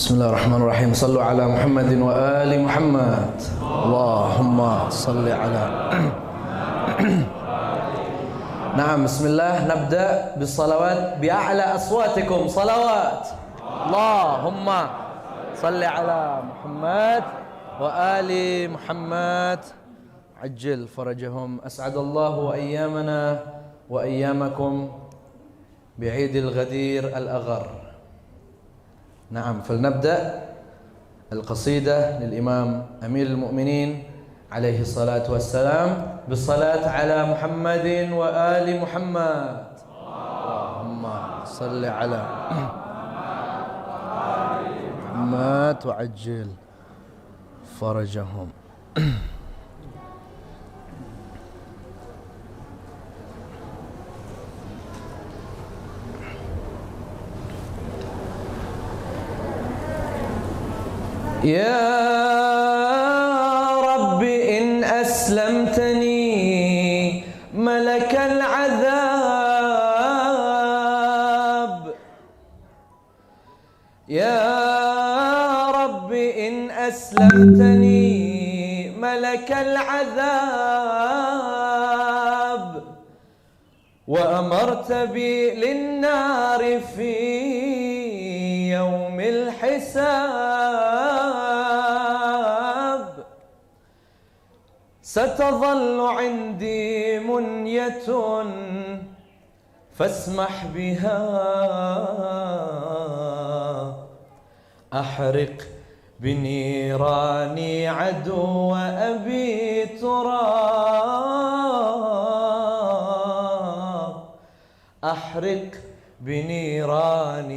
Bismillahirrahmanirrahim. Sallu ala Muhammadin wa ali Muhammad. Allahumma salli ala. Naam, bismillah, nabda bisalawat bi'a'la aswatikum. Salawat. Allahumma salli ala Muhammad wa ali Muhammad. Ajil farajahum. As'adallahu ayyamana wa ayyamakum bi'idil ghadir al-aghar. نعم، فلنبدأ القصيدة للإمام أمير المؤمنين عليه الصلاة والسلام بالصلاة على محمد وآل محمد. اللهم صل على محمد وعجل فرجهم. يا رب إن أسلمتني ملك العذاب، يا رب إن أسلمتني ملك العذاب، وأمرت بي للنار في يوم الحساب، ستظل عندي منية فاسمح بها، أحرق بنيران عدو أبي تراب، أحرق بنيران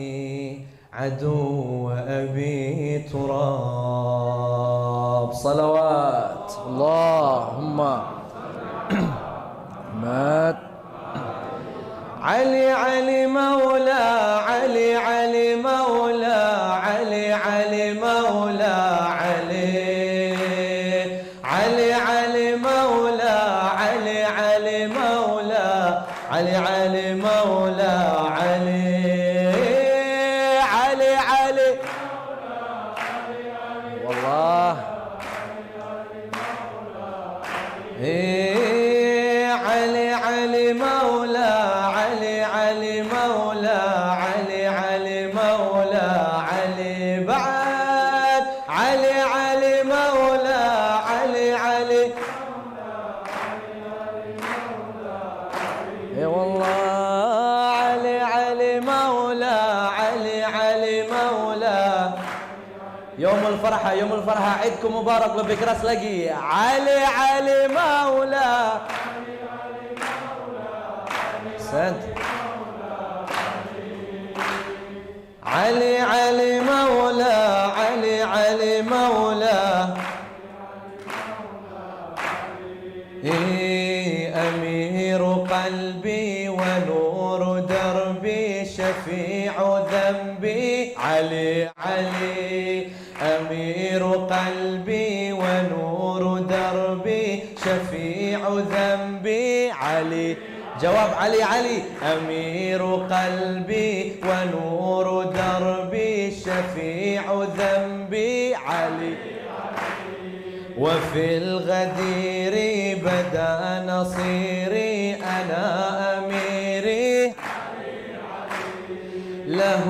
عدو أبي تراب. صلوات اللهم مات علي علي مولا علي علي مولا علي علي مولا علي علي علي مولا علي علي مولا علي علي مولا علي علي علي مولا علي علي مولا علي علي مولا علي بعد علي علي مولا علي علي اي والله علي علي مولا علي علي مولا. يوم الفرحة يوم الفرحة، عيدكم مبارك وبكرة لقي علي علي مولا سنت علي علي مولا علي علي مولا أمير قلبي ونور دربي شفيع ذنبي علي علي أمير قلبي ونور دربي شفيع ذنبي علي. جواب علي علي أمير قلبي ونور دربي شفيع ذنبي علي. وفي الغدير بدا نصيري أنا أميري له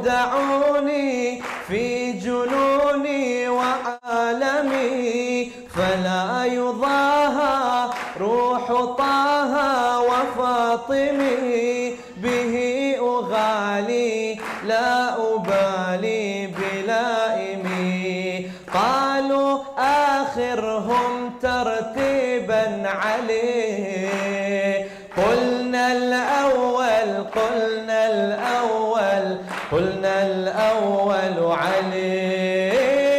دعوني في جنوني وعالمي، فلا يضاهى روح طه وفاطمي، به أغالي لا أبالي بلائمي. قالوا آخرهم ترتيبا عليه، قلنا الأول قلنا الأول قلنا الأول علي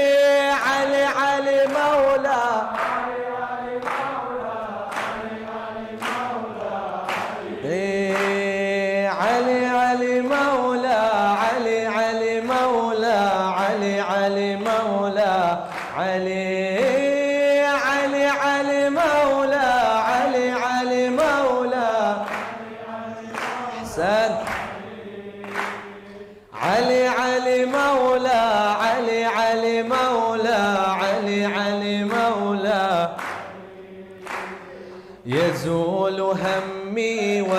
علي علي مولا علي علي مولا علي علي مولا علي علي مولا علي علي مولا علي علي علي مولا علي علي مولا حسن علي علي مولا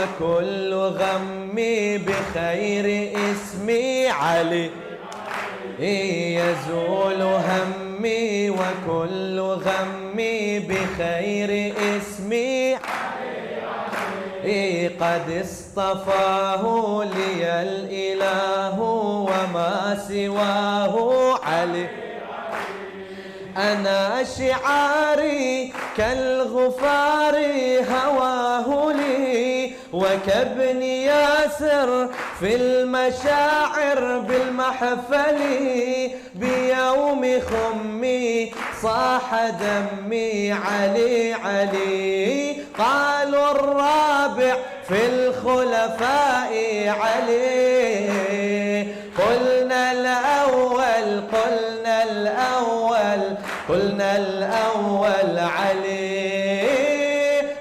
وكل غمي بخير اسمي علي يزول همي وكل غمي بخير اسمي قد اصطفاه لي الإله وما سواه علي أنا شعاري كالغفار هواه لي وكابن ياسر في المشاعر بالمحفل بيوم خمي صاح دمي علي علي قالوا الرابع في الخلفاء علي قلنا الأول قلنا الأول قلنا الأول علي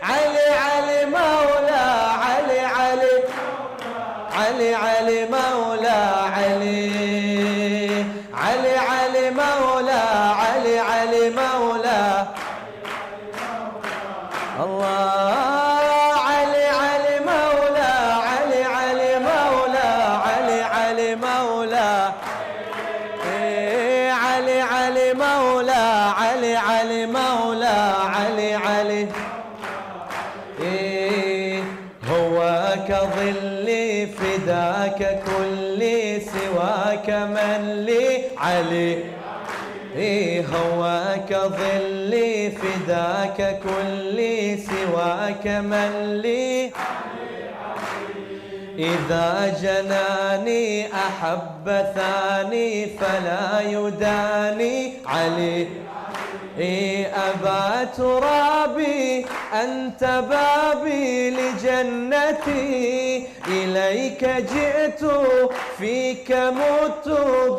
علي علي مولى علي علي علي علي مولى علي علي علي مولى علي علي مولى الله علي علي مولى علي علي مولى علي علي مولى علي علي مولى علي علي مولى علي علي هو كظلي فداك كل سواك من لي علي هو كظلي فداك كل سواك من لي إذا جناني أحب ثاني فلا يداني علي أبا ترابي أنت بابي لجنتي إليك جئت فيك مت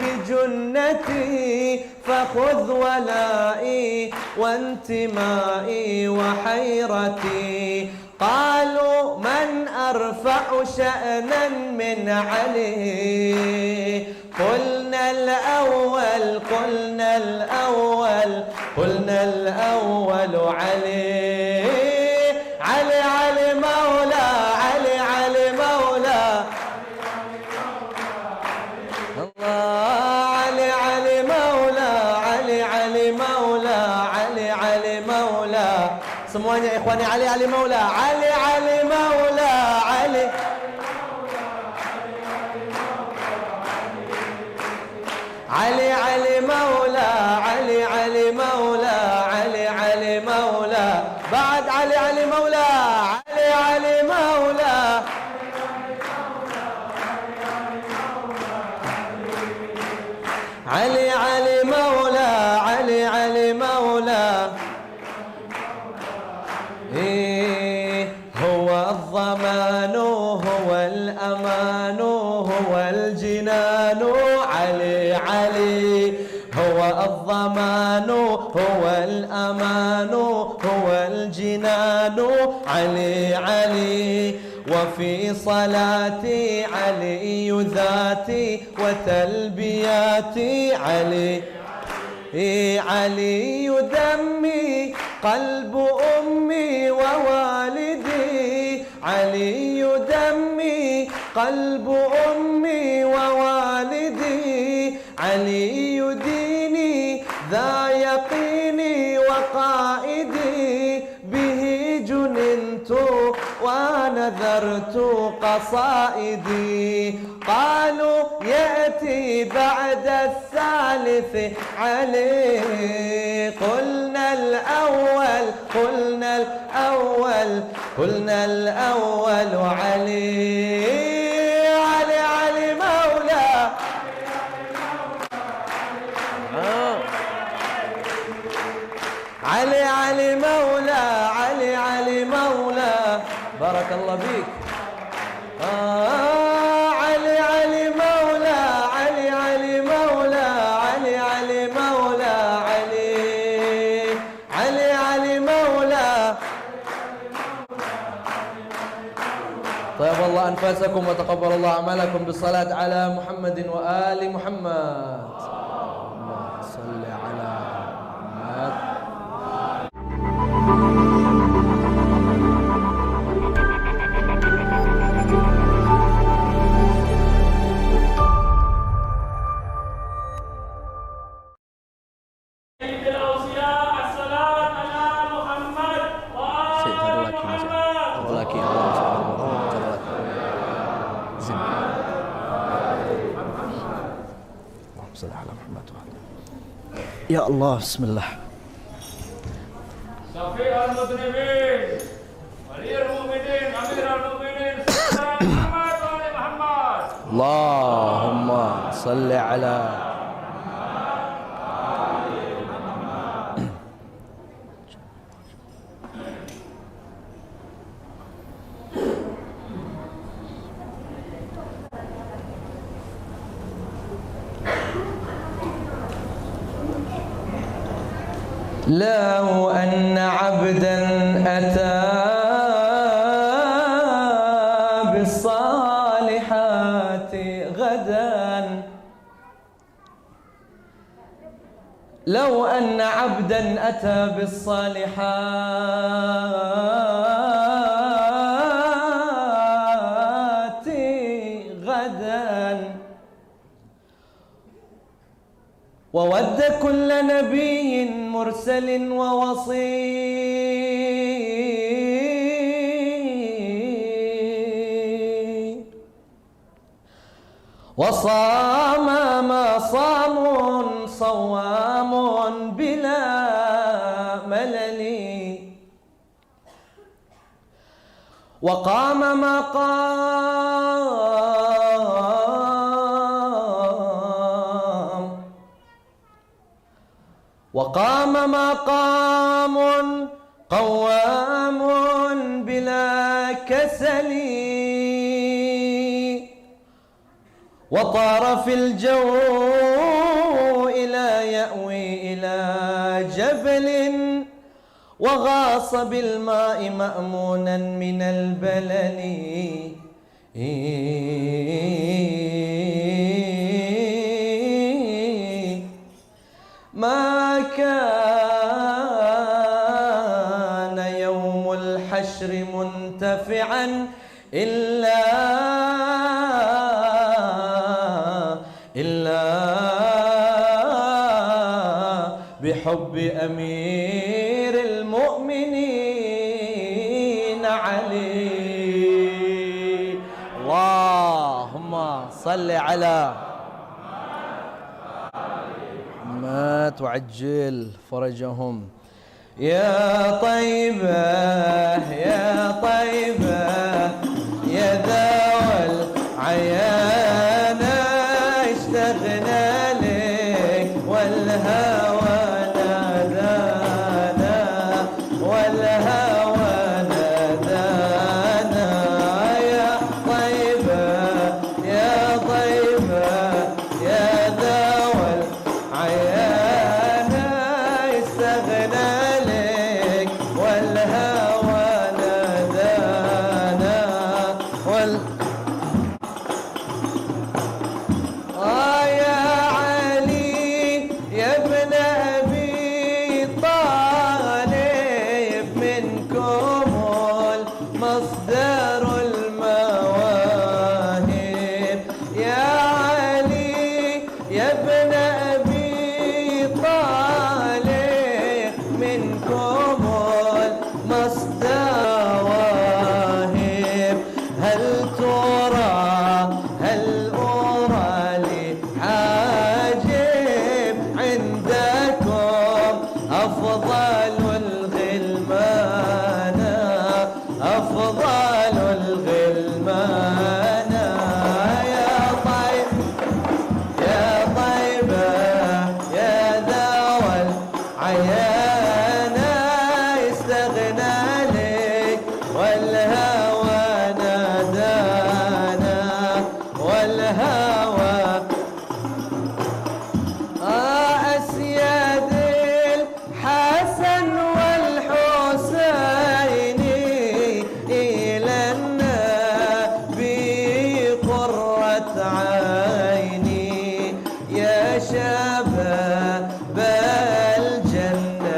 بجنتي فخذ ولائي وانتمائي وحيرتي قالوا من أرفع شأنا من علي قلنا الأول قلنا الأول قلنا الأول علي علي علي مولى علي علي مولى الله علي علي مولى علي علي مولى علي علي مولى semuanya ikhwani علي علي مولى علي علي مولى علي علي علي مولى علي علي مولى علي علي مولى بعد علي علي مولى علي علي مولى علي علي مولى علي علي مولى هو الضمان هو الأمان هو الجنان علي علي هو الضمان هو الأمان هو الجنان علي علي وفي صلاتي علي ذاتي وتلبياتي علي علي دمي قلب أمي ووالدي علي دمي قلب أمي ووالدي علي ديني ذا يقيني وقائدي به جننت ونذرت قصائدي قالوا يأتي بعد الثالث عليه قلنا الأول قلنا الأول قلنا الأول علي علي علي مولى علي علي مولى علي علي مولى بارك الله بيك علي علي مولى علي علي مولى علي علي مولى علي علي علي مولى طيب الله أنفاسكم وتقبل الله أعمالكم بالصلاة على محمد وآل محمد اللهم صل على محمد يا الله بسم الله. شفيع المذنبين ولي المؤمنين أمير المؤمنين سيدنا محمد وآل محمد. اللهم صل على لو أن عبدا أتى بالصالحات غدا، لو أن عبدا أتى بالصالحات غدا وود كل نبي مرسل ووصي وصام ما صام صوام بلا ملل وقام ما قام وقام مقام قوام بلا كسل وطار في الجو إلى يأوي إلى جبل وغاص بالماء مأمونا من البلل ما كان يوم الحشر منتفعا إلا بحب أمير المؤمنين علي. اللهم صل على ما تعجل فرجهم. يا طيبة يا طيبة يا ذوى العيان اشتقنا لك والهوى نادانا والهوى نادانا. يا طيبة يا طيبة يا ذوى العيان استغنى لك والهوى نادانا يا علي يا ابن أبي طالب منكم المصدر المواهب. يا علي يا ابن أبي طالب منكم المصدر المواهب. هل ترى هل أرى لي حاجب عندكم أفضل الغلمان أفضل الغلمان. يا طيب يا طيبة يا ذوى العيان استغنى لك والهوى نادانا والهوى أسياد الحسن والحسين إلى النبي قرة عيني. يا شباب الجنة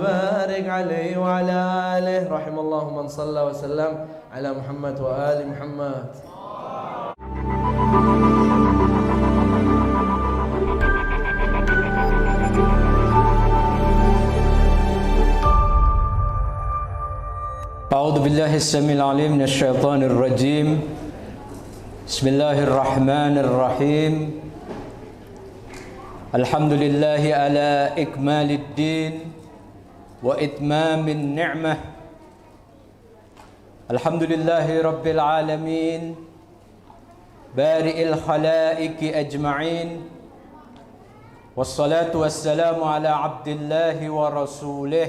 وبارك عليه وعلى آله. رحم الله من صلى وسلم على محمد وآل محمد. أعوذ بالله السميع العليم من الشيطان الرجيم. بسم الله الرحمن الرحيم. الحمد لله على إكمال الدين وإتمام النعمة. الحمد لله رب العالمين بارئ الخلائق أجمعين، والصلاة والسلام على عبد الله ورسوله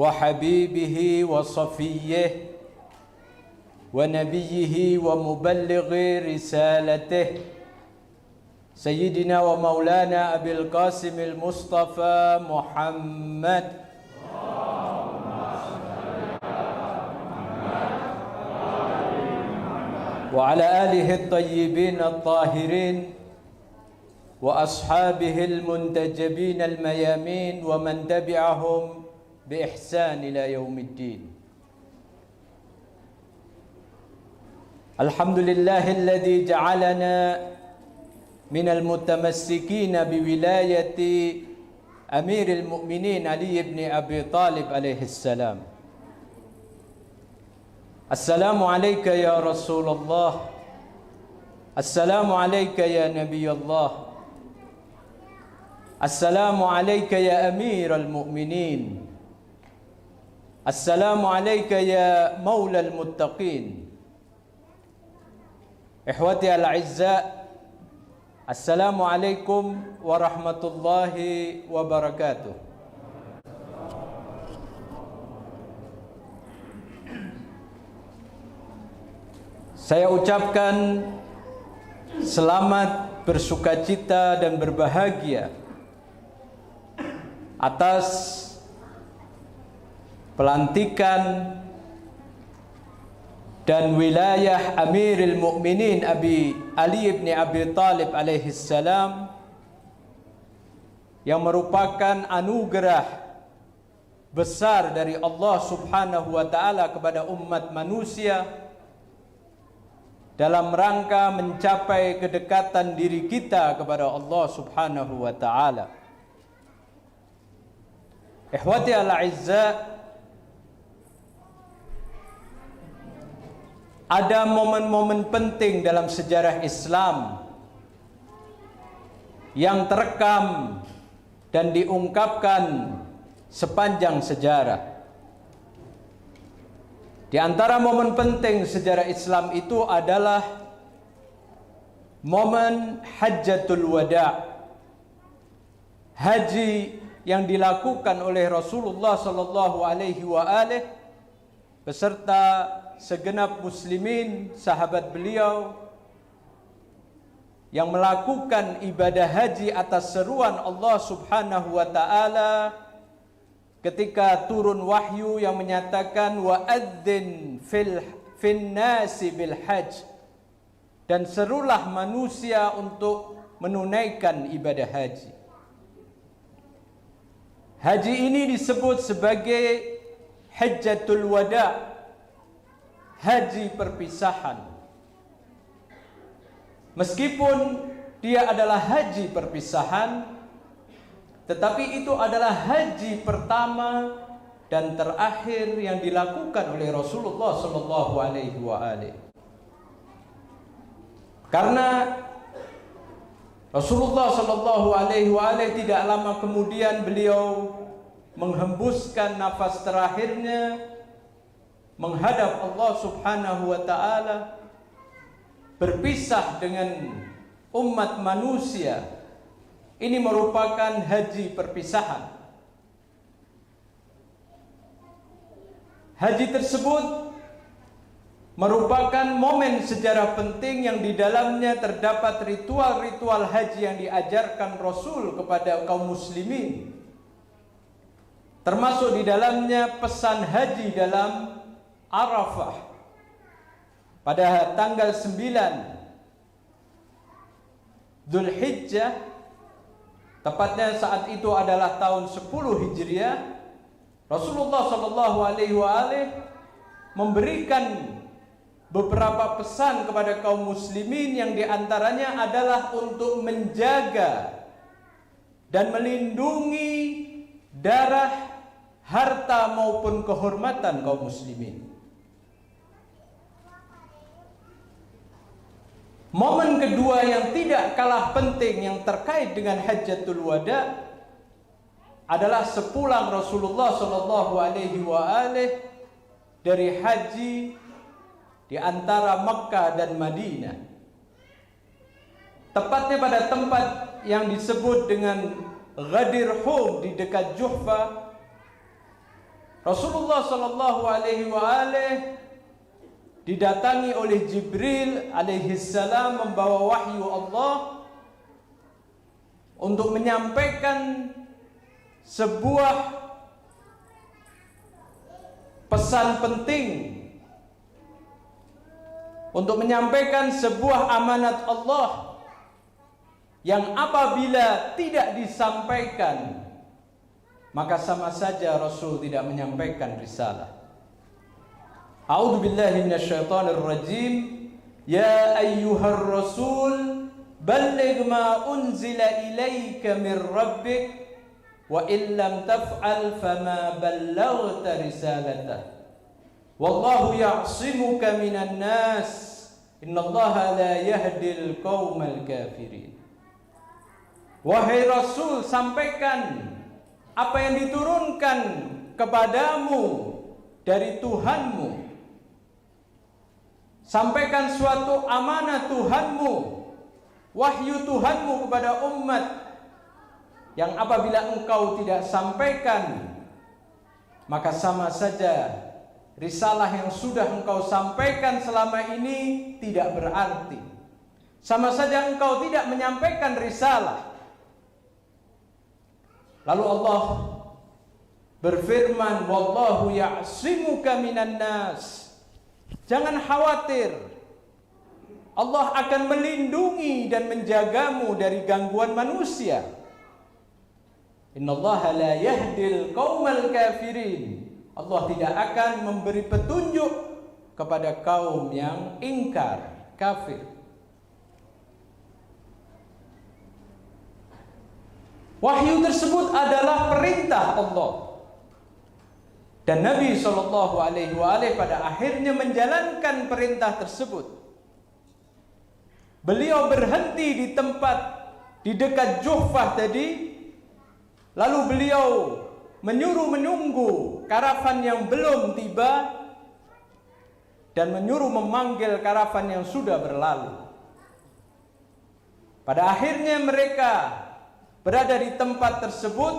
وحبيبه وصفيه ونبيه ومبلغ رسالته سيدنا ومولانا أبي القاسم المصطفى محمد وعلى آله الطيبين الطاهرين وأصحابه المنتجبين الميامين ومن تبعهم بإحسان إلى يوم الدين. الحمد لله الذي جعلنا من المتمسكين بولاية أمير المؤمنين علي بن أبي طالب عليه السلام. السلام عليك يا رسول الله، السلام عليك يا نبي الله، السلام عليك يا أمير المؤمنين، السلام عليك يا مولى المتقين. إخوتي الأعزاء، السلام عليكم ورحمة الله وبركاته. Saya ucapkan selamat, bersukacita dan berbahagia atas pelantikan dan wilayah Amirul Mukminin Ali bin Abi Talib alaihi salam yang merupakan anugerah besar dari Allah Subhanahu wa taala kepada umat manusia dalam rangka mencapai kedekatan diri kita kepada Allah Subhanahu wa taala. Ikhwati al-a'izza, ada momen-momen penting dalam sejarah Islam yang terekam dan diungkapkan sepanjang sejarah. Di antara momen penting sejarah Islam itu adalah momen Hajjatul Wada', haji yang dilakukan oleh Rasulullah sallallahu alaihi wa alihi beserta segenap muslimin sahabat beliau yang melakukan ibadah haji atas seruan Allah Subhanahu wa taala ketika turun wahyu yang menyatakan wa'adzin fin nasi bil hajj, dan serulah manusia untuk menunaikan ibadah haji. Haji ini disebut sebagai Hajjatul Wada', haji perpisahan. Meskipun dia adalah haji perpisahan, tetapi itu adalah haji pertama dan terakhir yang dilakukan oleh Rasulullah sallallahu alaihi wasallam. Karena Rasulullah sallallahu alaihi wasallam tidak lama kemudian beliau menghembuskan nafas terakhirnya menghadap Allah Subhanahu wa taala, berpisah dengan umat manusia. Ini merupakan haji perpisahan. Haji tersebut merupakan momen sejarah penting yang di dalamnya terdapat ritual-ritual haji yang diajarkan Rasul kepada kaum muslimin. Termasuk di dalamnya pesan haji dalam Arafah pada tanggal 9 Dzulhijjah tepatnya saat itu adalah tahun 10 Hijriah, Rasulullah Shallallahu Alaihi Wasallam memberikan beberapa pesan kepada kaum muslimin yang diantaranya adalah untuk menjaga dan melindungi darah, harta maupun kehormatan kaum muslimin. Momen kedua yang tidak kalah penting yang terkait dengan Hajjatul Wada adalah sepulang Rasulullah Shallallahu Alaihi Wasallam dari haji di antara Mekkah dan Madinah, tepatnya pada tempat yang disebut dengan Ghadir Hum di dekat Juhfa. Rasulullah Shallallahu Alaihi Wasallam didatangi oleh Jibril alaihi salam membawa wahyu Allah untuk menyampaikan sebuah pesan penting, untuk menyampaikan sebuah amanat Allah yang apabila tidak disampaikan maka sama saja Rasul tidak menyampaikan risalah. A'udzu billahi minasyaitonir rajim. Ya ayyuhar rasul balligh ma unzila ilaika mir rabbik wa illam taf'al fama ballaghta risalatah. Wallahu ya'simuka minan nas. Innallaha la yahdil qaumal kafirin. Wahai Rasul, sampaikan apa yang diturunkan kepadamu dari Tuhanmu. Sampaikan suatu amanah Tuhanmu, wahyu Tuhanmu kepada umat, yang apabila engkau tidak sampaikan maka sama saja risalah yang sudah engkau sampaikan selama ini tidak berarti. Sama saja engkau tidak menyampaikan risalah. Lalu Allah berfirman, wallahu ya'simuka minan nas. Jangan khawatir, Allah akan melindungi dan menjagamu dari gangguan manusia. Innallaha la yahdil qaumal kafirin. Allah tidak akan memberi petunjuk kepada kaum yang ingkar, kafir. Wahyu tersebut adalah perintah Allah. Dan Nabi Shallallahu Alaihi Wasallam pada akhirnya menjalankan perintah tersebut. Beliau berhenti di tempat di dekat Juhfah tadi, lalu beliau menyuruh menunggu karavan yang belum tiba dan menyuruh memanggil karavan yang sudah berlalu. Pada akhirnya mereka berada di tempat tersebut,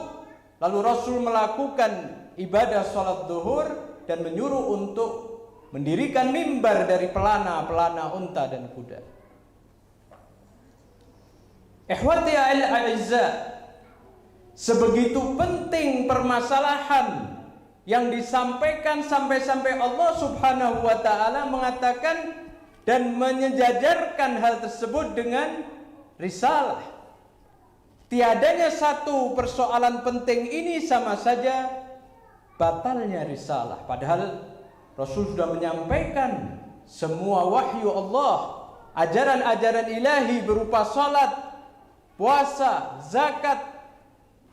lalu Rasul melakukan ibadah sholat zuhur dan menyuruh untuk mendirikan mimbar dari pelana unta dan kuda. Ikhwati al-a'izza, sebegitu penting permasalahan yang disampaikan sampai-sampai Allah Subhanahu wa taala mengatakan dan menyejajarkan hal tersebut dengan risalah. Tiadanya satu persoalan penting ini sama saja batalnya risalah. Padahal Rasul sudah menyampaikan semua wahyu Allah, ajaran-ajaran ilahi berupa salat, puasa, zakat,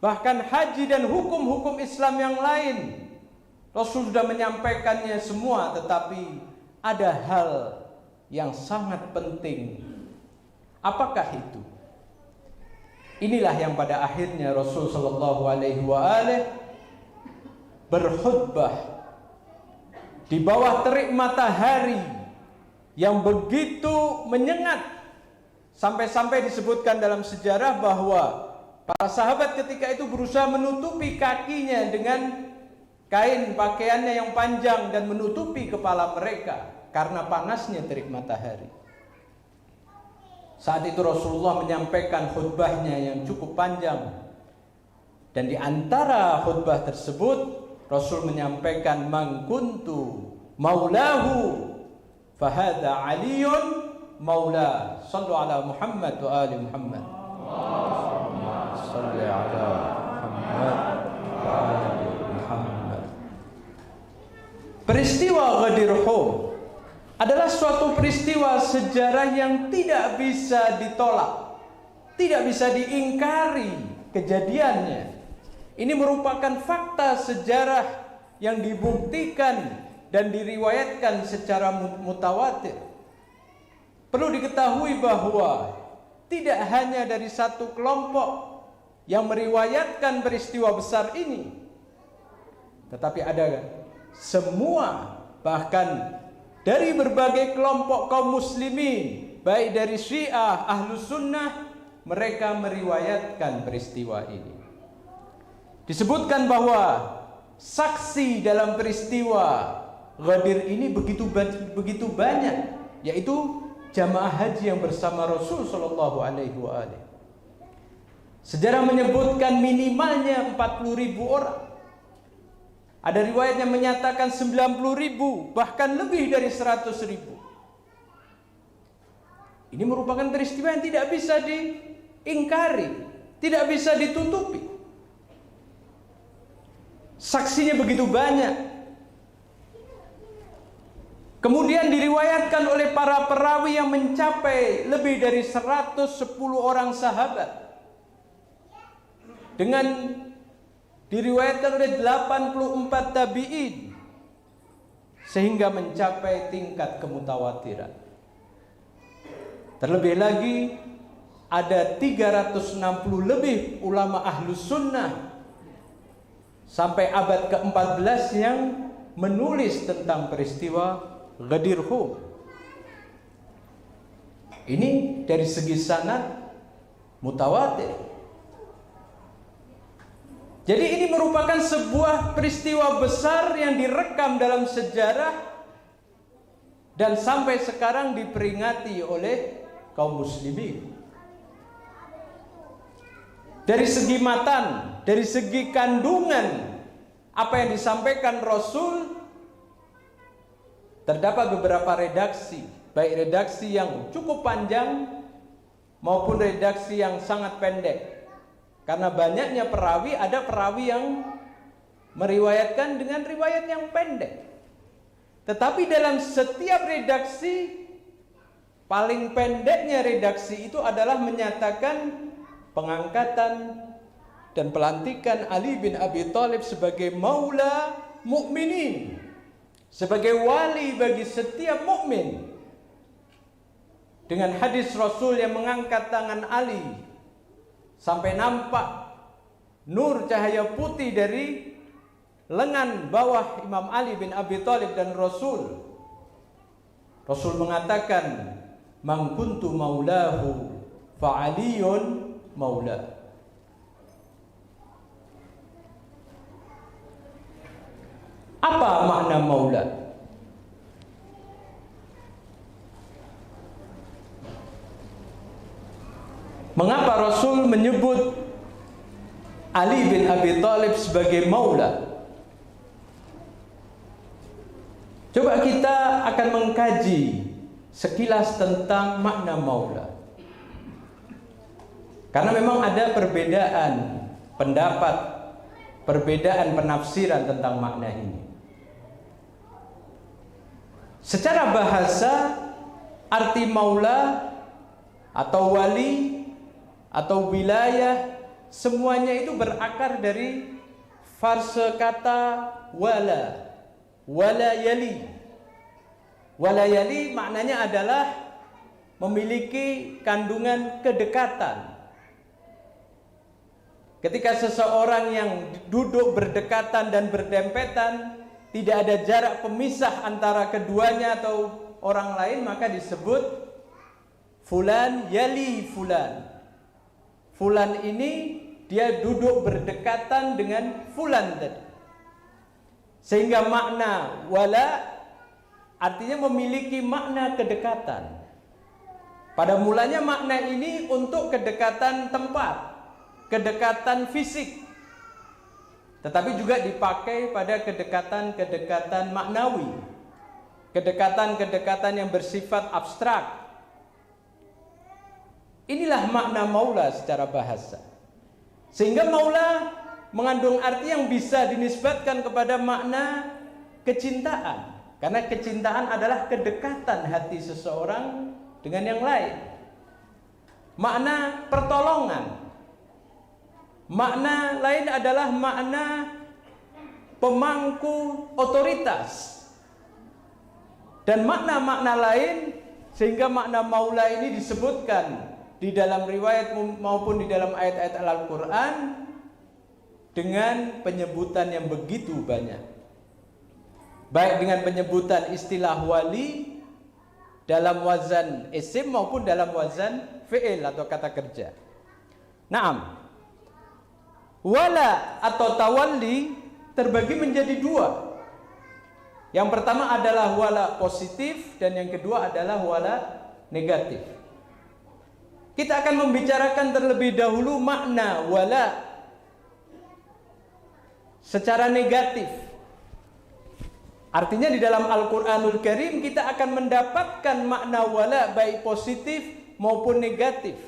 bahkan haji dan hukum-hukum Islam yang lain. Rasul sudah menyampaikannya semua, tetapi ada hal yang sangat penting. Apakah itu? Inilah yang pada akhirnya Rasul sallallahu alaihi wasallam berkhutbah di bawah terik matahari yang begitu menyengat, sampai-sampai disebutkan dalam sejarah bahwa para sahabat ketika itu berusaha menutupi kakinya dengan kain pakaiannya yang panjang dan menutupi kepala mereka karena panasnya terik matahari. Saat itu Rasulullah menyampaikan khutbahnya yang cukup panjang, dan di antara khutbah tersebut Rasul menyampaikan, man kuntu maulahu fahada aliyun maula. Sallu ala Muhammad wa ali Muhammad. shalli ala Muhammad wa ali Muhammad. Peristiwa Ghadir Hum adalah suatu peristiwa sejarah yang tidak bisa ditolak, tidak bisa diingkari kejadiannya. Ini merupakan fakta sejarah yang dibuktikan dan diriwayatkan secara mutawatir. Perlu diketahui bahwa tidak hanya dari satu kelompok yang meriwayatkan peristiwa besar ini, tetapi ada semua, bahkan dari berbagai kelompok kaum muslimin, baik dari Syiah, Ahlus Sunnah, mereka meriwayatkan peristiwa ini. Disebutkan bahwa saksi dalam peristiwa Ghadir ini begitu banyak, yaitu jamaah haji yang bersama Rasul sallallahu alaihi wasallam. Sejarah menyebutkan minimalnya 40.000 orang. Ada riwayat yang menyatakan 90.000, bahkan lebih dari 100.000. Ini merupakan peristiwa yang tidak bisa diingkari, tidak bisa ditutupi. Saksinya begitu banyak. Kemudian diriwayatkan oleh para perawi yang mencapai lebih dari 110 orang sahabat. Dengan diriwayatkan oleh 84 tabi'in, sehingga mencapai tingkat kemutawatiran. Terlebih lagi ada 360 lebih ulama Ahlus Sunnah sampai abad ke-14 yang menulis tentang peristiwa Ghadir Hum. Ini dari segi sanad mutawatir. Jadi ini merupakan sebuah peristiwa besar yang direkam dalam sejarah dan sampai sekarang diperingati oleh kaum muslimin. Dari segi matan, dari segi kandungan apa yang disampaikan Rasul, terdapat beberapa redaksi, baik redaksi yang cukup panjang maupun redaksi yang sangat pendek. Karena banyaknya perawi, ada perawi yang meriwayatkan dengan riwayat yang pendek. Tetapi dalam setiap redaksi, paling pendeknya redaksi itu adalah menyatakan pengangkatan dan pelantikan Ali bin Abi Thalib sebagai maula mukminin, sebagai wali bagi setiap mukmin. Dengan hadis Rasul yang mengangkat tangan Ali sampai nampak nur cahaya putih dari lengan bawah Imam Ali bin Abi Thalib dan Rasul. Rasul mengatakan, "Man kuntu maulahu fa aliyun maula." Apa makna maula? Mengapa Rasul menyebut Ali bin Abi Thalib sebagai maula? Coba kita akan mengkaji sekilas tentang makna maula. Karena memang ada perbedaan pendapat, perbedaan penafsiran tentang makna ini. Secara bahasa, arti maula atau wali atau wilayah, semuanya itu berakar dari farsa kata wala, wala yali. Wala yali maknanya adalah memiliki kandungan kedekatan. Ketika seseorang yang duduk berdekatan dan berdempetan, tidak ada jarak pemisah antara keduanya atau orang lain, maka disebut fulan yali fulan. Fulan ini dia duduk berdekatan dengan fulan tadi. Sehingga makna wala artinya memiliki makna kedekatan. Pada mulanya makna ini untuk kedekatan tempat, kedekatan fisik, tetapi juga dipakai pada kedekatan-kedekatan maknawi, kedekatan-kedekatan yang bersifat abstrak. Inilah makna maula secara bahasa. Sehingga maula mengandung arti yang bisa dinisbatkan kepada makna kecintaan. Karena kecintaan adalah kedekatan hati seseorang dengan yang lain. Makna pertolongan. Makna lain adalah makna pemangku otoritas. Dan makna-makna lain, sehingga makna maula ini disebutkan di dalam riwayat maupun di dalam ayat-ayat Al-Quran dengan penyebutan yang begitu banyak. Baik dengan penyebutan istilah wali dalam wazan isim maupun dalam wazan fi'il atau kata kerja. Naam. Wala atau tawalli terbagi menjadi dua. Yang pertama adalah wala positif dan yang kedua adalah wala negatif. Kita akan membicarakan terlebih dahulu makna wala secara negatif. Artinya di dalam Al-Quranul Karim kita akan mendapatkan makna wala baik positif maupun negatif.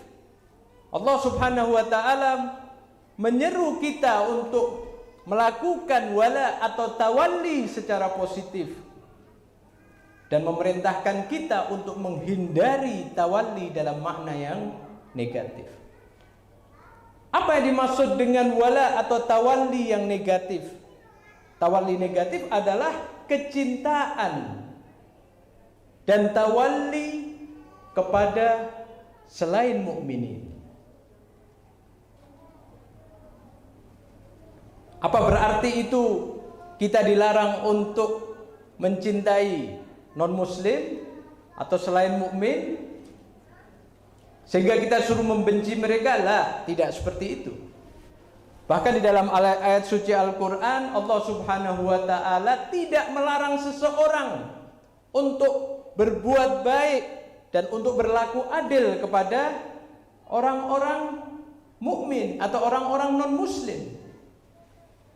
Allah Subhanahu wa ta'ala menyeru kita untuk melakukan wala atau tawalli secara positif dan memerintahkan kita untuk menghindari tawalli dalam makna yang negatif. Apa yang dimaksud dengan wala atau tawalli yang negatif? Tawalli negatif adalah kecintaan dan tawalli kepada selain mukminin. Apa berarti itu kita dilarang untuk mencintai non-muslim atau selain mukmin sehingga kita suruh membenci mereka? Lah, tidak seperti itu. Bahkan di dalam ayat suci Al-Quran, Allah Subhanahu wa ta'ala tidak melarang seseorang untuk berbuat baik dan untuk berlaku adil kepada orang-orang mukmin atau orang-orang non-muslim.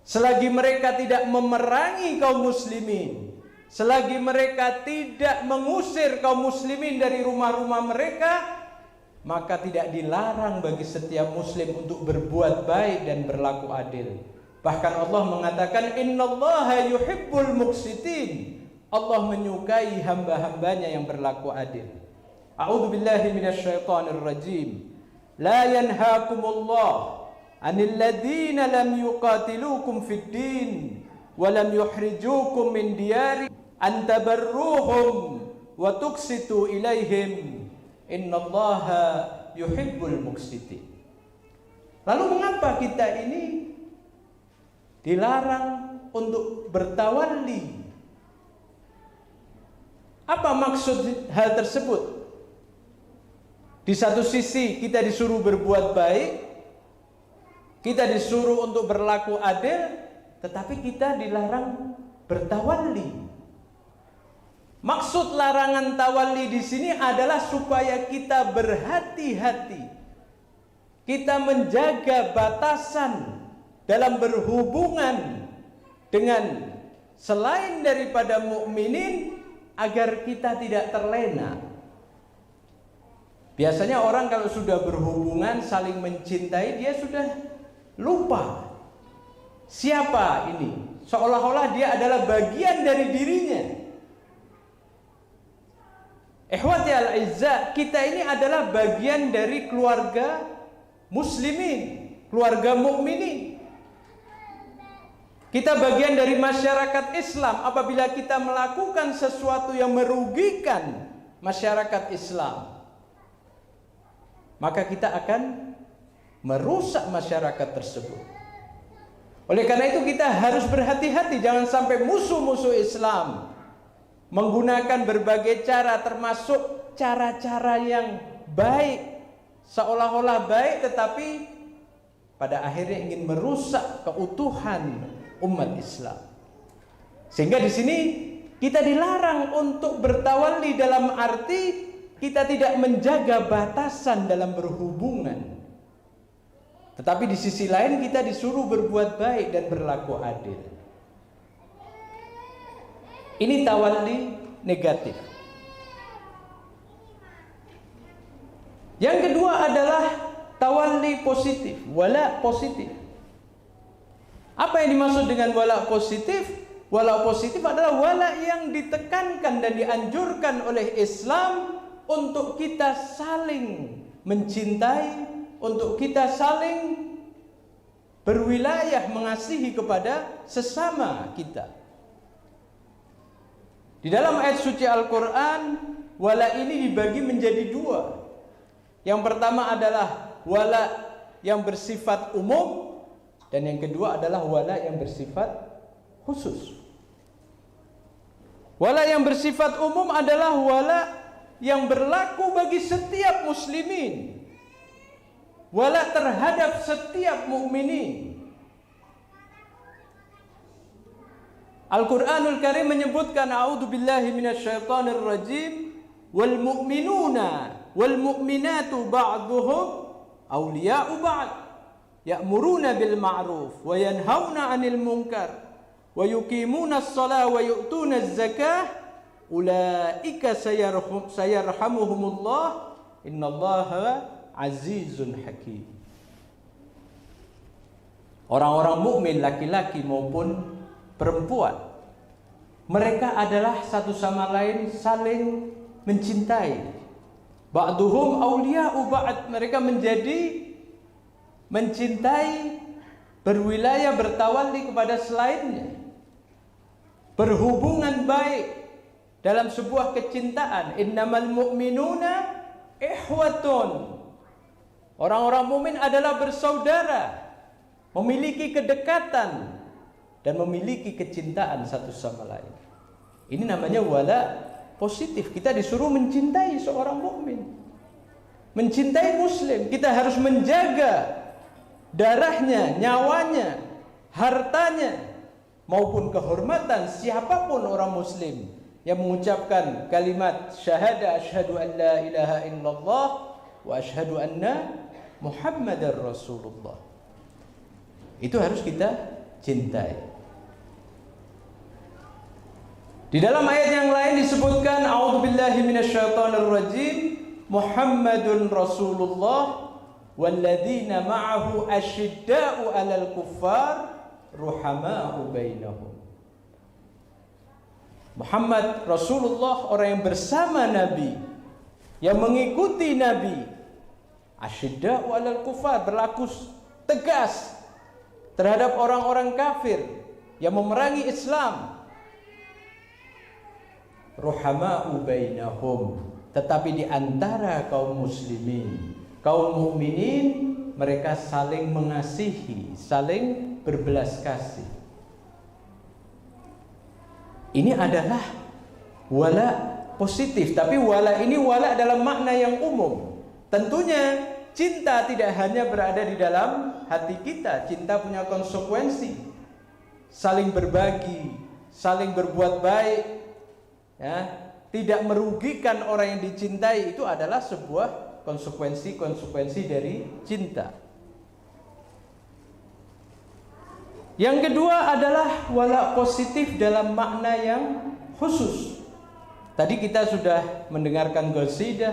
Selagi mereka tidak memerangi kaum muslimin, selagi mereka tidak mengusir kaum muslimin dari rumah-rumah mereka, maka tidak dilarang bagi setiap muslim untuk berbuat baik dan berlaku adil. Bahkan Allah mengatakan innallaha yuhibbul muqsitin. Allah menyukai hamba-hambanya yang berlaku adil. A'udzu billahi minasyaitonir rajim. La yanhaakumullah 'anil ladzina lam yuqatilukum fid din wa lam yukhrijukum min diyari an tabarruhum wa tuqsitu ilaihim innallaha yuhibbul muqsitin. Lalu mengapa kita ini dilarang untuk bertawalli? Apa maksud hal tersebut? Di satu sisi kita disuruh berbuat baik, kita disuruh untuk berlaku adil, tetapi kita dilarang bertawalli. Maksud larangan tawalli di sini adalah supaya kita berhati-hati. Kita menjaga batasan dalam berhubungan dengan selain daripada mukminin agar kita tidak terlena. Biasanya orang kalau sudah berhubungan saling mencintai, dia sudah lupa siapa ini, seolah-olah dia adalah bagian dari dirinya. Ikhwati al-izza, kita ini adalah bagian dari keluarga muslimin, keluarga mukminin. Kita bagian dari masyarakat Islam. Apabila kita melakukan sesuatu yang merugikan masyarakat Islam, maka kita akan merusak masyarakat tersebut. Oleh karena itu kita harus berhati-hati, jangan sampai musuh-musuh Islam menggunakan berbagai cara, termasuk cara-cara yang baik, seolah-olah baik, tetapi pada akhirnya ingin merusak keutuhan umat Islam. Sehingga di sini kita dilarang untuk bertawalli dalam arti kita tidak menjaga batasan dalam berhubungan. Tetapi di sisi lain kita disuruh berbuat baik dan berlaku adil. Ini tawalli negatif. Yang kedua adalah tawalli positif, wala positif. Apa yang dimaksud dengan wala positif? Wala positif adalah wala yang ditekankan dan dianjurkan oleh Islam untuk kita saling mencintai, untuk kita saling berwilayah mengasihi kepada sesama kita. Di dalam ayat suci Al-Quran, wala ini dibagi menjadi dua. Yang pertama adalah wala yang bersifat umum, dan yang kedua adalah wala yang bersifat khusus. Wala yang bersifat umum adalah wala yang berlaku bagi setiap muslimin, wala terhadap setiap mukminin. Al-Quranul Karim menyebutkan, a'udzubillahi minasyaitonir rajim, wal mu'minuna wal mu'minatu ba'duhum awliya'u ba'd ya'muruna bil ma'ruf wa yanhauna 'anil munkar wa yuqimuna as-salata wa yu'tuna az-zakah ulaika sayarhamuhumullah innallaha azizun hakim. Orang-orang mukmin laki-laki maupun perempuan, mereka adalah satu sama lain saling mencintai. Ba'duhum awliya'u ba'd, mereka menjadi mencintai, berwilayah, bertawalli kepada selainnya, berhubungan baik dalam sebuah kecintaan. Innamal mu'minuna ikhwatun. Orang-orang mukmin adalah bersaudara, memiliki kedekatan dan memiliki kecintaan satu sama lain. Ini namanya wala positif. Kita disuruh mencintai seorang mukmin, mencintai muslim. Kita harus menjaga darahnya, nyawanya, hartanya, maupun kehormatan siapapun orang muslim yang mengucapkan kalimat syahadah asyhadu an la ilaha illallah wa asyhadu anna Muhammadar Rasulullah. Itu harus kita cintai. Di dalam ayat yang lain disebutkan, a'udzubillahi minasyaitonir rajim, Muhammadun Rasulullah walladzina ma'ahu asyidda'u 'alal kuffar ruhama'u bainahum. Muhammad Rasulullah, orang yang bersama Nabi, yang mengikuti Nabi, asyidda'u 'alal kuffar, berlaku tegas terhadap orang-orang kafir yang memerangi Islam. Ruhama'u bainahum, tetapi di antara kaum muslimin, kaum mukminin, mereka saling mengasihi, saling berbelas kasih. Ini adalah wala positif, tapi wala ini wala dalam makna yang umum. Tentunya cinta tidak hanya berada di dalam hati kita. Cinta punya konsekuensi, saling berbagi, saling berbuat baik, ya, tidak merugikan orang yang dicintai. Itu adalah sebuah konsekuensi dari cinta. Yang kedua adalah wala positif dalam makna yang khusus. Tadi kita sudah mendengarkan qasidah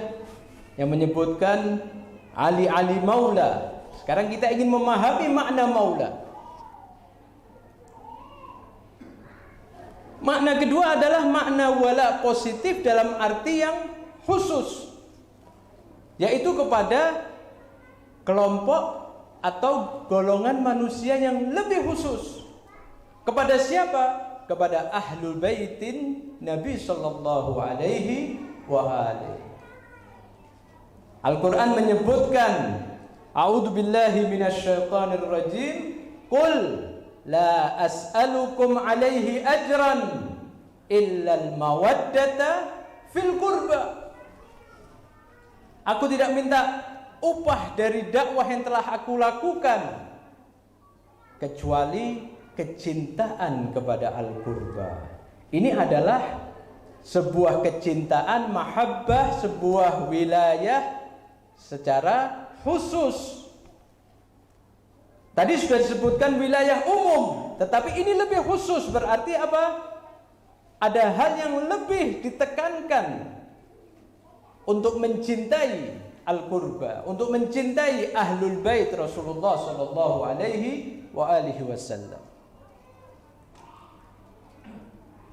yang menyebutkan Ali Maula. Sekarang kita ingin memahami makna Maula. Makna kedua adalah makna wala positif dalam arti yang khusus, yaitu kepada kelompok atau golongan manusia yang lebih khusus. Kepada siapa? Kepada ahlul baitin Nabi sallallahu alaihi wa alihi. Al-Quran menyebutkan, a'udzubillahi minasyaitonir rajim, qul la as'alukum alaihi ajran illal mawaddata fil qurba. Aku tidak minta upah dari dakwah yang telah aku lakukan kecuali kecintaan kepada al-qurba. Ini adalah sebuah kecintaan, mahabbah, sebuah wilayah secara khusus. Tadi sudah disebutkan wilayah umum, tetapi ini lebih khusus. Berarti apa? Ada hal yang lebih ditekankan untuk mencintai al-qurba, untuk mencintai ahlul bait Rasulullah sallallahu alaihi wasallam.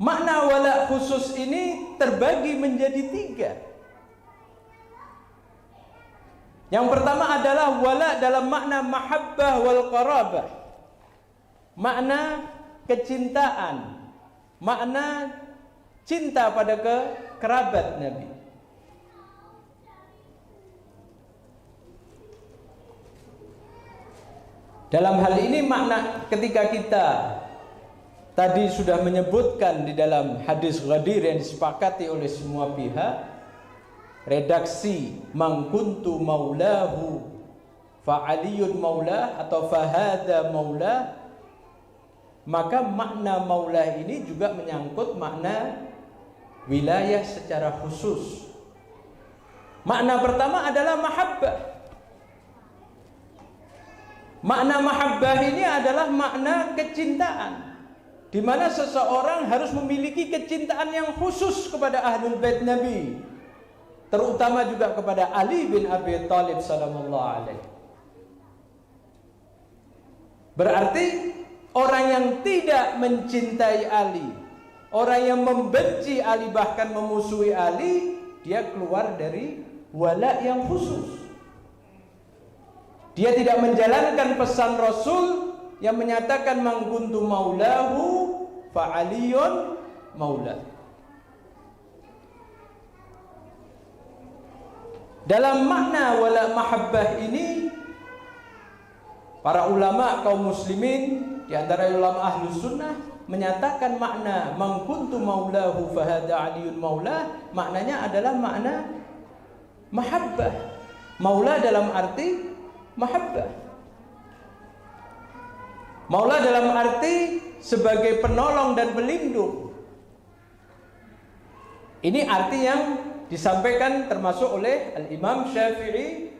Makna wala khusus ini terbagi menjadi 3. Yang pertama adalah wala dalam makna mahabbah wal qarabah. Makna kecintaan, makna cinta pada kerabat Nabi. Dalam hal ini makna ketika kita tadi sudah menyebutkan di dalam hadis Ghadir yang disepakati oleh semua pihak, redaksi mangkuntu maulahu fa'aliyun maulah atau fahada maulah, maka makna maulah ini juga menyangkut makna wilayah secara khusus. Makna pertama adalah mahabbah. Makna mahabbah ini adalah makna kecintaan, di mana seseorang harus memiliki kecintaan yang khusus kepada ahlul bait Nabi, terutama juga kepada Ali bin Abi Thalib sallallahu alaihi. Berarti orang yang tidak mencintai Ali, orang yang membenci Ali bahkan memusuhi Ali, dia keluar dari wala yang khusus. Dia tidak menjalankan pesan Rasul yang menyatakan man kuntu maulahu fa aliyun maula. Dalam makna wala mahabbah ini, para ulama kaum muslimin di antara ulama ahlus sunnah menyatakan makna man kuntu maulahu fa hada aliyun maula, maknanya adalah makna mahabbah. Maula dalam arti mahabbah. Maula dalam arti sebagai penolong dan pelindung. Ini arti yang disampaikan termasuk oleh Al-Imam Syafi'i,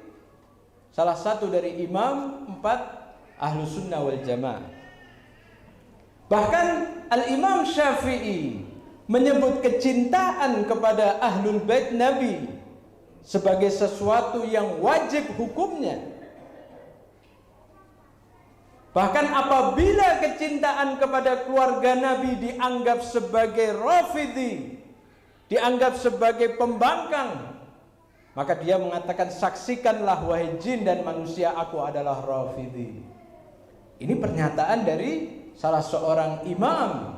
salah satu dari imam 4 Ahlus Sunnah wal Jamaah. Bahkan Al-Imam Syafi'i menyebut kecintaan kepada Ahlul Bait Nabi sebagai sesuatu yang wajib hukumnya. Bahkan apabila kecintaan kepada keluarga Nabi dianggap sebagai rafidhi, dianggap sebagai pembangkang, maka dia mengatakan, saksikanlah wahai jin dan manusia, aku adalah rafidhi. Ini pernyataan dari salah seorang imam.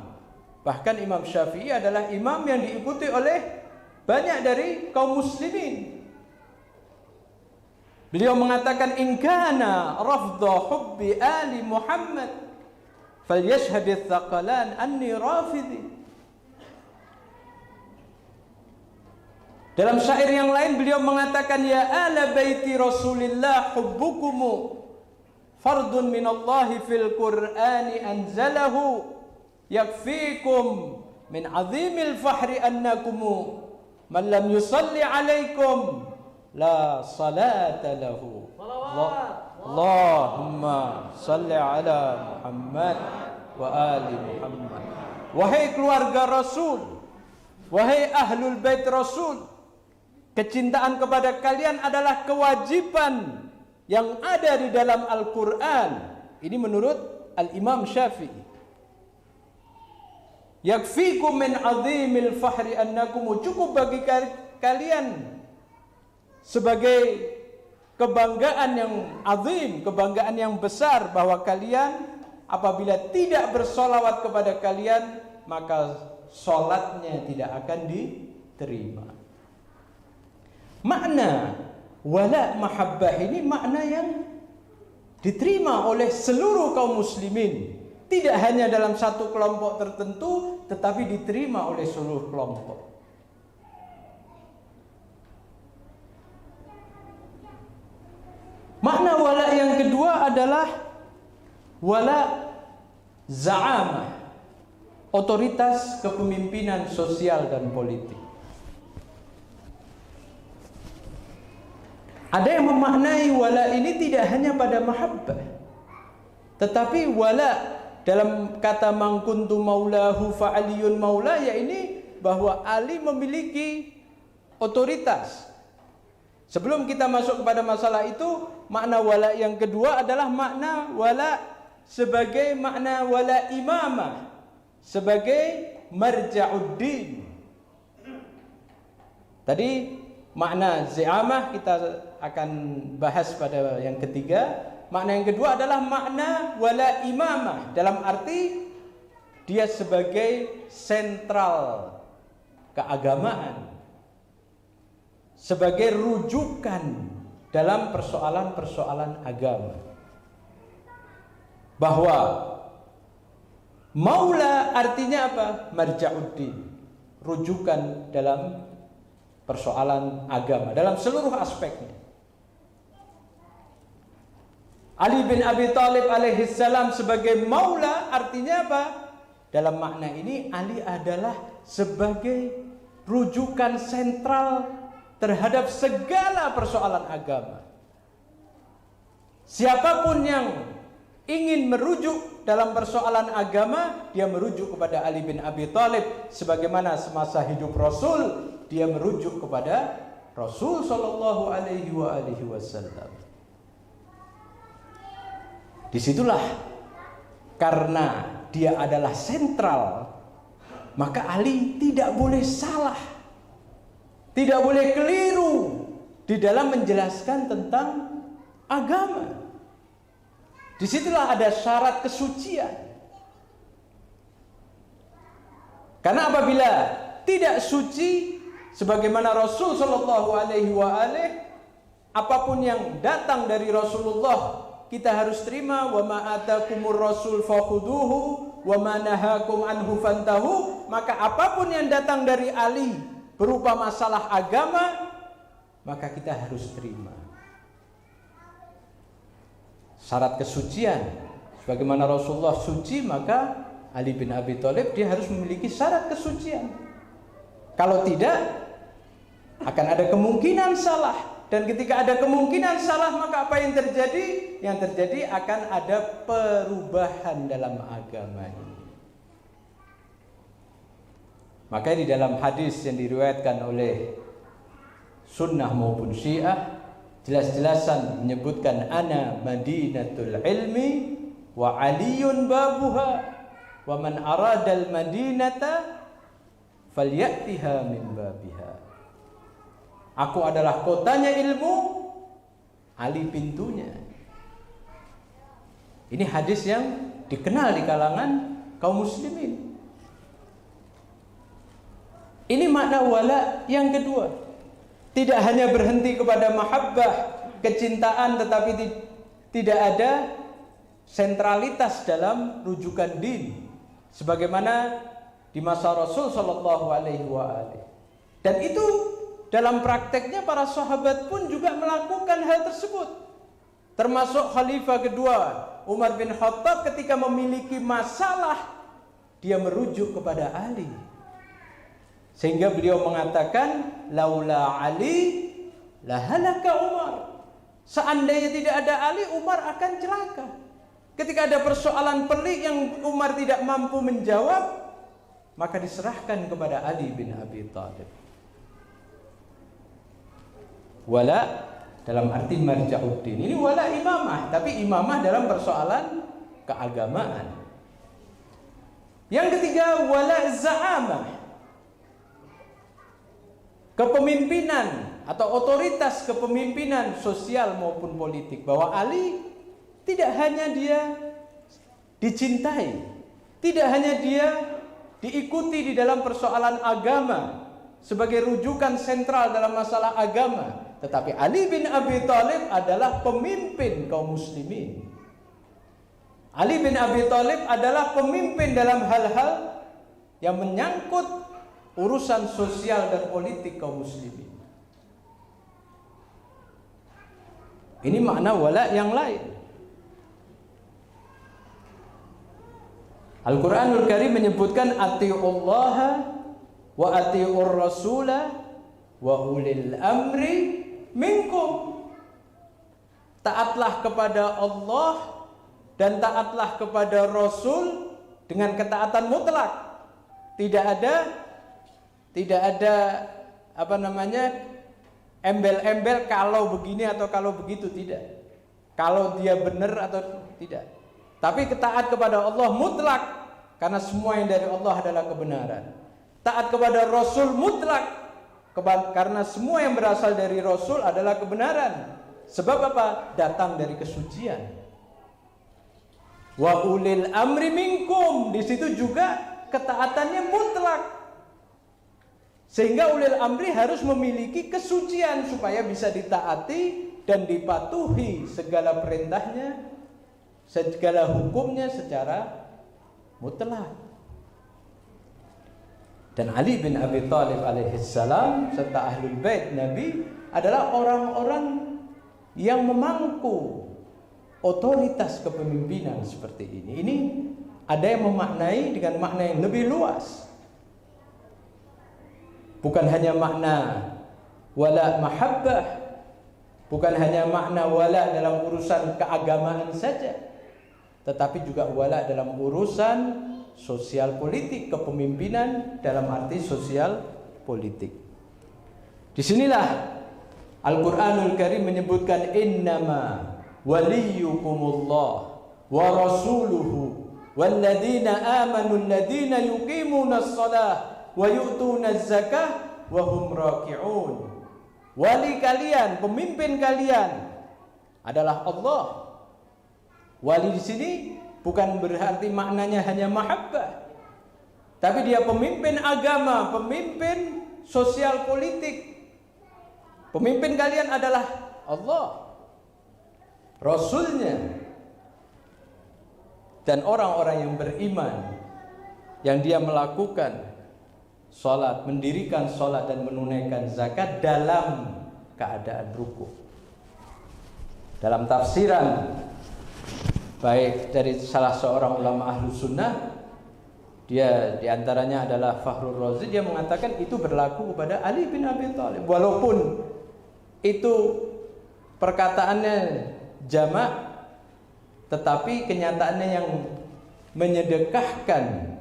Bahkan Imam Syafi'i adalah imam yang diikuti oleh banyak dari kaum muslimin. Beliau mengatakan, in kana rafdha hubbi ali Muhammad falyashhadits thaqalan anni rafidhi. Dalam syair yang lain beliau mengatakan, ya ala baiti Rasulillah hubbukum fardun minallahi fil Qur'ani anzalahu yakfikum min azimil fahri annakum man lam yusalli alaikum la salata lahu. Allahumma salli ala Muhammad wa ali Muhammad. Wahai keluarga Rasul, wahai ahlul bait Rasul, kecintaan kepada kalian adalah kewajiban yang ada di dalam Al-Quran. Ini menurut Al-Imam Syafi'i. Yakfikum min azimil fahri annakum, cukup bagi kalian sebagai kebanggaan yang azim, kebanggaan yang besar, bahwa kalian apabila tidak bersolawat kepada kalian, maka solatnya tidak akan diterima. Makna wala mahabbah ini makna yang diterima oleh seluruh kaum muslimin, tidak hanya dalam satu kelompok tertentu, tetapi diterima oleh seluruh kelompok. Makna wala yang kedua adalah wala za'amah, otoritas kepemimpinan sosial dan politik. Ada yang memaknai wala ini tidak hanya pada mahabbah, tetapi wala dalam kata mangkuntu maulahu fa'aliyun maula, ya ini bahwa Ali memiliki otoritas Sebelum kita masuk kepada masalah itu, makna wala yang kedua adalah makna wala sebagai makna wala imamah, sebagai marja'uddin. Tadi makna zi'amah kita akan bahas pada yang ketiga. Makna yang kedua adalah makna wala imamah, dalam arti dia sebagai sentral keagamaan, sebagai rujukan dalam persoalan-persoalan agama. Bahwa maula artinya apa? Marja'uddin, rujukan dalam persoalan agama dalam seluruh aspeknya. Ali bin Abi Thalib alaihi salam sebagai maula artinya apa? Dalam makna ini Ali adalah sebagai rujukan sentral terhadap segala persoalan agama. Siapapun yang ingin merujuk dalam persoalan agama, dia merujuk kepada Ali bin Abi Thalib. Sebagaimana semasa hidup Rasul, dia merujuk kepada Rasul sallallahu alaihi wasallam. Disitulah karena dia adalah sentral, maka Ali tidak boleh salah, tidak boleh keliru di dalam menjelaskan tentang agama. Disitulah ada syarat kesucian. Karena apabila tidak suci, sebagaimana Rasul sallallahu alaihi wasallam, apapun yang datang dari Rasulullah kita harus terima. Wa ma atakumur rasul fakhuduhu wa ma nahakum anhu fantahu. Maka apapun yang datang dari Ali berupa masalah agama, maka kita harus terima. Syarat kesucian, sebagaimana Rasulullah suci, maka Ali bin Abi Thalib dia harus memiliki syarat kesucian. Kalau tidak, akan ada kemungkinan salah. Dan ketika ada kemungkinan salah, maka apa yang terjadi? Yang terjadi akan ada perubahan dalam agama ini. Maka di dalam hadis yang diriwayatkan oleh Sunnah maupun Syiah, jelas-jelasan menyebutkan ana madinatul ilmi wa aliyun babuha wa man aradal madinata falyatiha min babiha. Aku adalah kotanya ilmu, Ali pintunya. Ini hadis yang dikenal di kalangan kaum muslimin. Ini makna wala yang kedua. Tidak hanya berhenti kepada mahabbah, kecintaan, tetapi tidak ada sentralitas dalam rujukan din, sebagaimana di masa Rasul sallallahu alaihi wasallam. Dan itu dalam prakteknya para sahabat pun juga melakukan hal tersebut. Termasuk khalifah kedua Umar bin Khattab, ketika memiliki masalah, dia merujuk kepada Ali. Sehingga beliau mengatakan, laula Ali lahalaka Umar. Seandainya tidak ada Ali, Umar akan celaka. Ketika ada persoalan pelik yang Umar tidak mampu menjawab, maka diserahkan kepada Ali bin Abi Thalib. Wala dalam arti marja'uddin. Ini wala imamah, tapi imamah dalam persoalan keagamaan. Yang ketiga, wala za'amah. Kepemimpinan atau otoritas kepemimpinan sosial maupun politik. Bahwa Ali tidak hanya dia dicintai, tidak hanya dia diikuti di dalam persoalan agama sebagai rujukan sentral dalam masalah agama, tetapi Ali bin Abi Thalib adalah pemimpin kaum muslimin. Ali bin Abi Thalib adalah pemimpin dalam hal-hal yang menyangkut urusan sosial dan politik kaum muslimin. Ini makna wala yang lain. Al-Quranul Karim menyebutkan ati'ullaha wa ati'ur rasulah wa ulil amri minkum. Taatlah kepada Allah dan taatlah kepada Rasul dengan ketaatan mutlak. Tidak ada embel-embel kalau begini atau kalau begitu, tidak. Kalau dia benar atau tidak. Tapi taat kepada Allah mutlak, karena semua yang dari Allah adalah kebenaran. Taat kepada Rasul mutlak, karena semua yang berasal dari Rasul adalah kebenaran. Sebab apa? Datang dari kesucian. Wa ulil amri minkum, di situ juga ketaatannya mutlak. Sehingga ulil amri harus memiliki kesucian supaya bisa ditaati dan dipatuhi segala perintahnya, segala hukumnya secara mutlak. Dan Ali bin Abi Thalib alaihissalam serta ahlul bait Nabi adalah orang-orang yang memangku otoritas kepemimpinan seperti ini. Ini ada yang memaknai dengan makna yang lebih luas. Bukan hanya makna wala mahabbah, bukan hanya makna wala dalam urusan keagamaan saja, tetapi juga wala dalam urusan sosial politik, kepemimpinan dalam arti sosial politik. Disinilah Al-Quranul Karim menyebutkan innama waliyukumullah wa rasuluhu walladzina amanu alladzina yuqimunas shalah wa yu'tunaz zakah wa hum raki'un. Wali kalian, pemimpin kalian adalah Allah. Wali di sini bukan berarti maknanya hanya mahabbah, tapi dia pemimpin agama, pemimpin sosial politik. Pemimpin kalian adalah Allah, Rasulnya, dan orang-orang yang beriman, yang dia melakukan sholat, mendirikan sholat dan menunaikan zakat dalam keadaan ruku. Dalam tafsiran baik dari salah seorang ulama ahlu sunnah, dia diantaranya adalah Fakhrul Razi, dia mengatakan itu berlaku kepada Ali bin Abi Thalib. Walaupun itu perkataannya jamak, tetapi kenyataannya yang menyedekahkan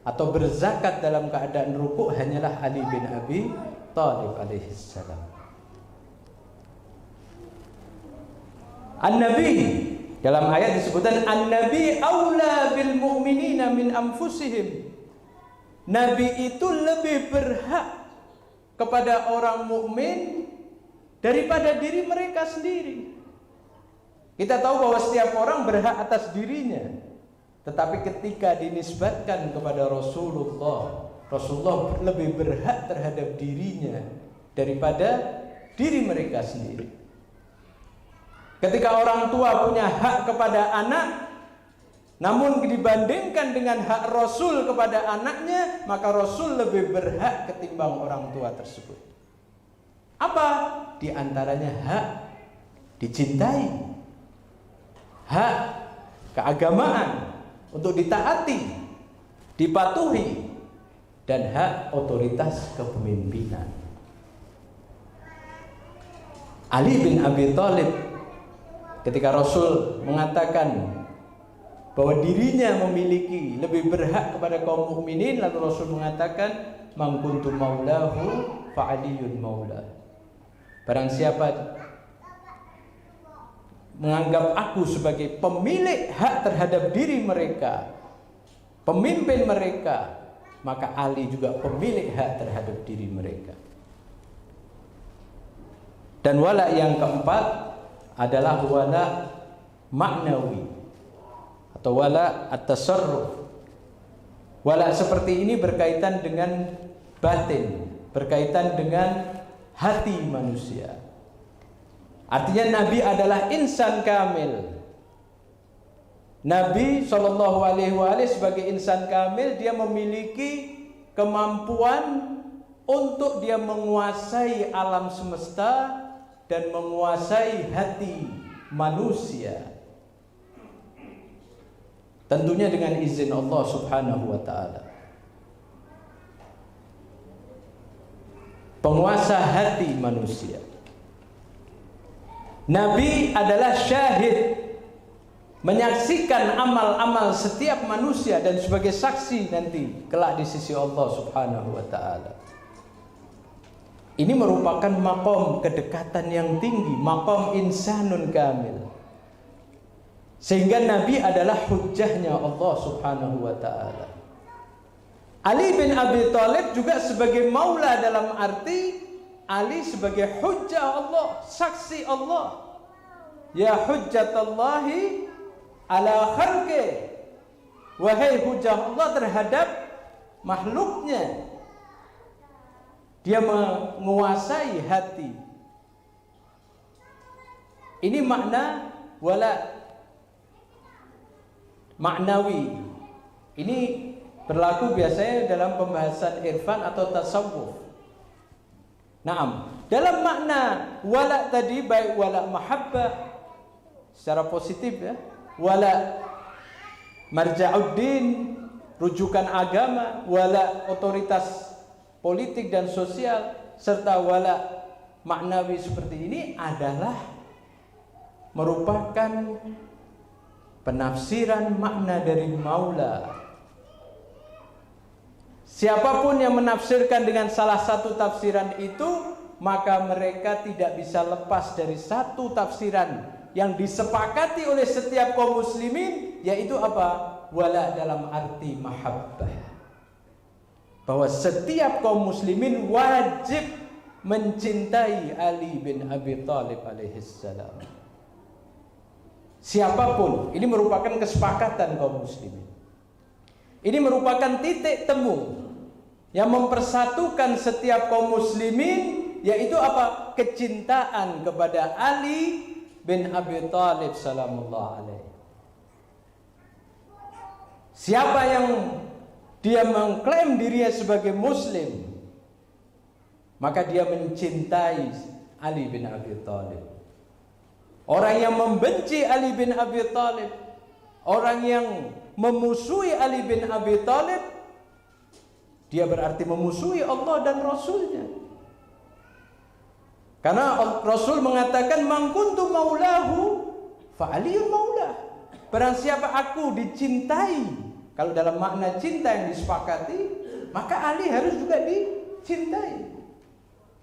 atau berzakat dalam keadaan ruku hanyalah Ali bin Abi Thalib alaihissalam. An-Nabi, dalam ayat disebutkan An-Nabi aula bil mu'minina min anfusihim. Nabi itu lebih berhak kepada orang mukmin daripada diri mereka sendiri. Kita tahu bahwa setiap orang berhak atas dirinya, tetapi ketika dinisbatkan kepada Rasulullah, Rasulullah lebih berhak terhadap dirinya daripada diri mereka sendiri. Ketika orang tua punya hak kepada anak, namun dibandingkan dengan hak Rasul kepada anaknya, maka Rasul lebih berhak ketimbang orang tua tersebut. Apa? Di antaranya hak dicintai, hak keagamaan untuk ditaati, dipatuhi, dan hak otoritas kepemimpinan. Ali bin Abi Thalib, ketika Rasul mengatakan bahwa dirinya memiliki lebih berhak kepada kaum mukminin, lalu Rasul mengatakan man kuntu maulahu fa aliyun maulah. Barang siapa menganggap aku sebagai pemilik hak terhadap diri mereka, pemimpin mereka, maka Ali juga pemilik hak terhadap diri mereka. Dan wala yang keempat adalah wala maknawi atau wala at-tasarruf. Wala seperti ini berkaitan dengan batin, berkaitan dengan hati manusia. Artinya Nabi adalah insan kamil. Nabi SAW sebagai insan kamil, dia memiliki kemampuan untuk dia menguasai alam semesta dan menguasai hati manusia. Tentunya dengan izin Allah Subhanahu wa ta'ala. Penguasa hati manusia. Nabi adalah syahid, menyaksikan amal-amal setiap manusia dan sebagai saksi nanti kelak di sisi Allah Subhanahu wa ta'ala. Ini merupakan makom kedekatan yang tinggi, makom insanun kamil. Sehingga Nabi adalah hujjahnya Allah Subhanahu wa ta'ala. Ali bin Abi Thalib juga sebagai maula, dalam arti Ali sebagai hujjah Allah, saksi Allah. Ya hujjatallahi ala khalqi, wahai hujjah Allah terhadap makhluknya. Dia menguasai hati. Ini makna wala maknawi. Ini berlaku biasanya dalam pembahasan irfan atau tasawuf. Naam, dalam makna wala tadi, baik wala mahabbah secara positif ya, wala marja'uddin, rujukan agama, wala otoritas politik dan sosial, serta wala maknawi seperti ini adalah merupakan penafsiran makna dari maula. Siapapun yang menafsirkan dengan salah satu tafsiran itu, maka mereka tidak bisa lepas dari satu tafsiran yang disepakati oleh setiap kaum muslimin, yaitu apa? Wala dalam arti mahabbah. Bahwa setiap kaum muslimin wajib mencintai Ali bin Abi Thalib alaihissalam. Siapapun, ini merupakan kesepakatan kaum muslimin. Ini merupakan titik temu yang mempersatukan setiap kaum muslimin, yaitu apa? Kecintaan kepada Ali bin Abi Thalib salamullah alaihi. Siapa yang dia mengklaim dirinya sebagai muslim, maka dia mencintai Ali bin Abi Thalib. Orang yang membenci Ali bin Abi Thalib, orang yang memusuhi Ali bin Abi Thalib, dia berarti memusuhi Allah dan Rasulnya. Karena Rasul mengatakan, man kuntu maulahu fa aliyun maulah. Barang siapa aku dicintai, kalau dalam makna cinta yang disepakati, maka Ali harus juga dicintai.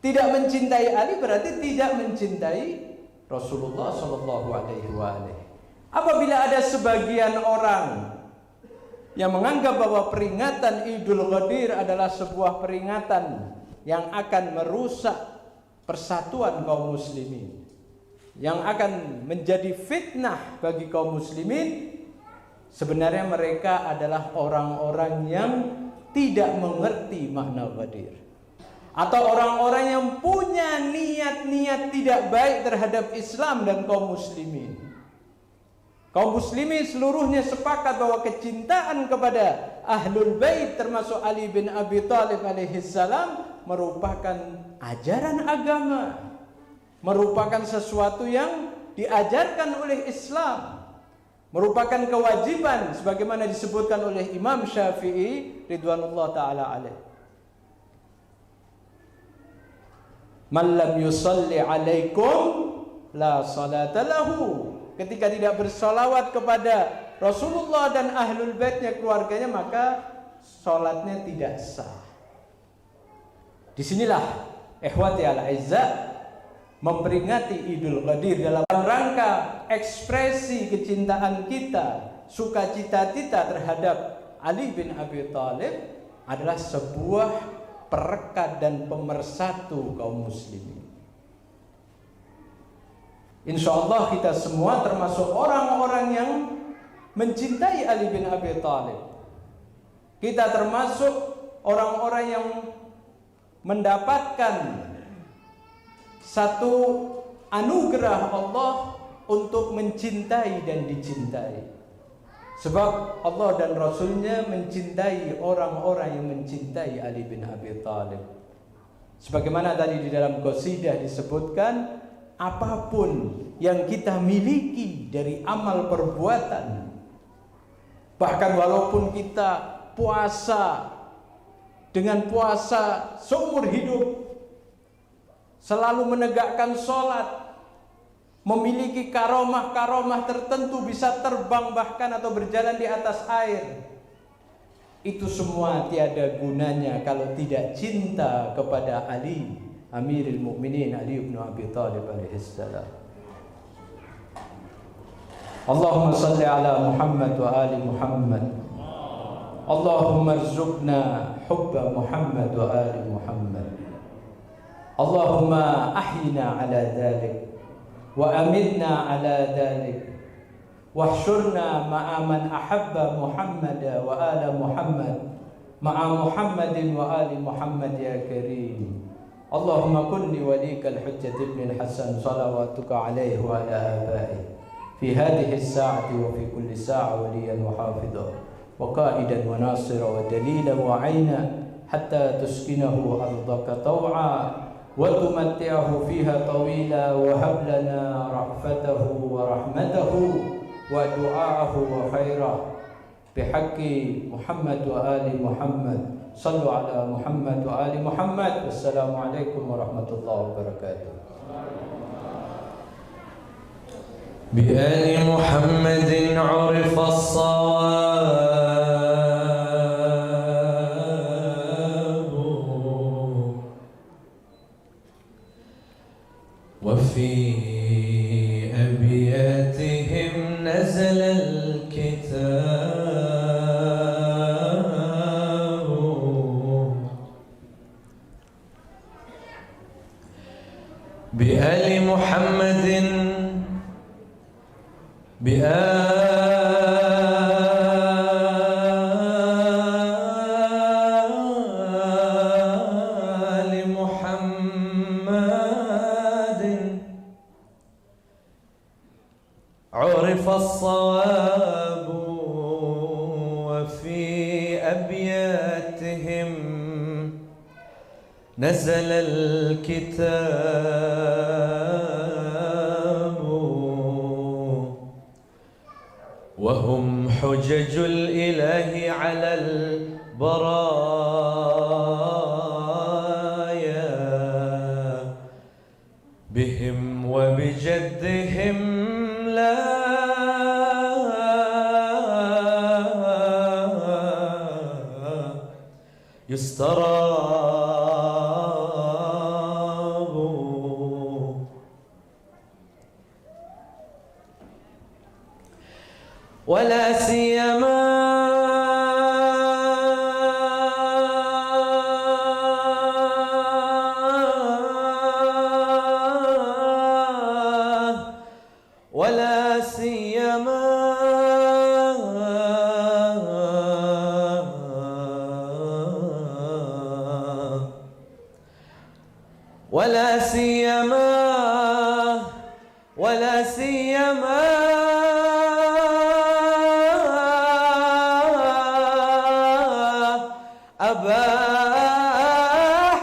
Tidak mencintai Ali berarti tidak mencintai Rasulullah Shallallahu Alaihi Wasallam. Apabila ada sebagian orang yang menganggap bahwa peringatan Idul Ghadir adalah sebuah peringatan yang akan merusak persatuan kaum muslimin, yang akan menjadi fitnah bagi kaum muslimin, sebenarnya mereka adalah orang-orang yang tidak mengerti makna Ghadir, atau orang-orang yang punya niat-niat tidak baik terhadap Islam dan kaum muslimin. Kaum muslimin seluruhnya sepakat bahwa kecintaan kepada Ahlul Bait termasuk Ali bin Abi Thalib alaihissalam merupakan ajaran agama, merupakan sesuatu yang diajarkan oleh Islam, merupakan kewajiban sebagaimana disebutkan oleh Imam Syafi'i ridwanullah taala alaih. Man lam yusalli alaikum la salata lahu. Ketika tidak bersolawat kepada Rasulullah dan Ahlul Baitnya, keluarganya, maka sholatnya tidak sah. Disinilah ikhwati al-aizza memperingati Idul Ghadir dalam rangka ekspresi kecintaan kita, sukacita kita terhadap Ali bin Abi Thalib adalah sebuah perekat dan pemersatu kaum muslimin. Insyaallah kita semua termasuk orang-orang yang mencintai Ali bin Abi Thalib. Kita termasuk orang-orang yang mendapatkan satu anugerah Allah untuk mencintai dan dicintai. Sebab Allah dan Rasulnya mencintai orang-orang yang mencintai Ali bin Abi Thalib. Sebagaimana tadi di dalam qasidah disebutkan, apapun yang kita miliki dari amal perbuatan, bahkan walaupun kita puasa dengan puasa seumur hidup, selalu menegakkan sholat, memiliki karomah-karomah tertentu, bisa terbang bahkan atau berjalan di atas air, itu semua tiada gunanya kalau tidak cinta kepada Ali Amirul Mukminin Ali bin Abi Thalib alaihi salam. Allahumma salli ala Muhammad wa ali Muhammad. Allahumma arzuqna hubba Muhammad wa ali Muhammad. Allahumma ahyina ala dhalik wa amitna ala dhalik wahsyurna ma'a man ahabba Muhammad wa ala Muhammad ma'a Muhammadin wa ali Muhammad ya karim. Allahumma kun li walikal hujjat ibn al-Hasan salawatuka alaihi wa ala abaihi fi hadhihi as-sa'ati wa fi kulli sa'a waliyan wa hafidha wa qa'idan wa nasira wa dalilan wa 'aina hatta tuskinahu ardaka taw'a wa tumatti'ahu fiha tawila wa hab lana ra'fatahu wa rahmatahu wa du'aahu wa khairah bihaqqi Muhammad wa ali Muhammad. Sallu ala Muhammad wa ali Muhammad. Wassalamualaikum warahmatullahi wabarakatuh. Bi ali Muhammadin 'urifa as-sawab wa fi abiyatihim nazala al-kitab. بآل محمد بآل محمد عرف الصواب وفي أبياتهم نزل الكتاب وهم حجج الإله على البرايا بهم وبجدهم لا يستراب ولا سيما ولا سيما ولا سيما ولا سيما أبا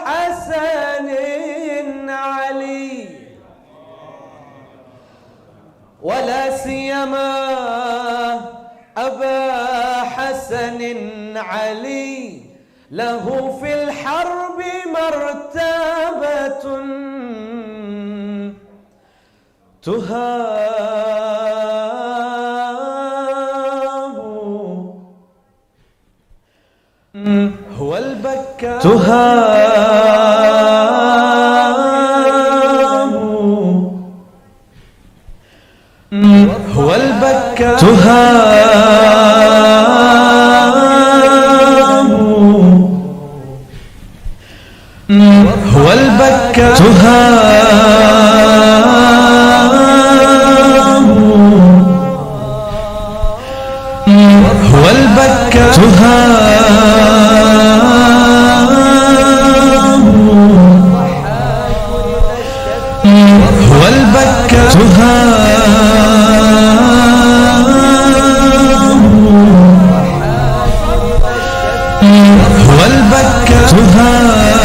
حسن علي ولا سيما أبا حسن علي له في الحرب مرتبة تهاب هو البكاء تهاب هو البكاء تهاب هو البكاء تهاب هو البكاء تهاب هو البكاء تهاب هو البكاء تهاب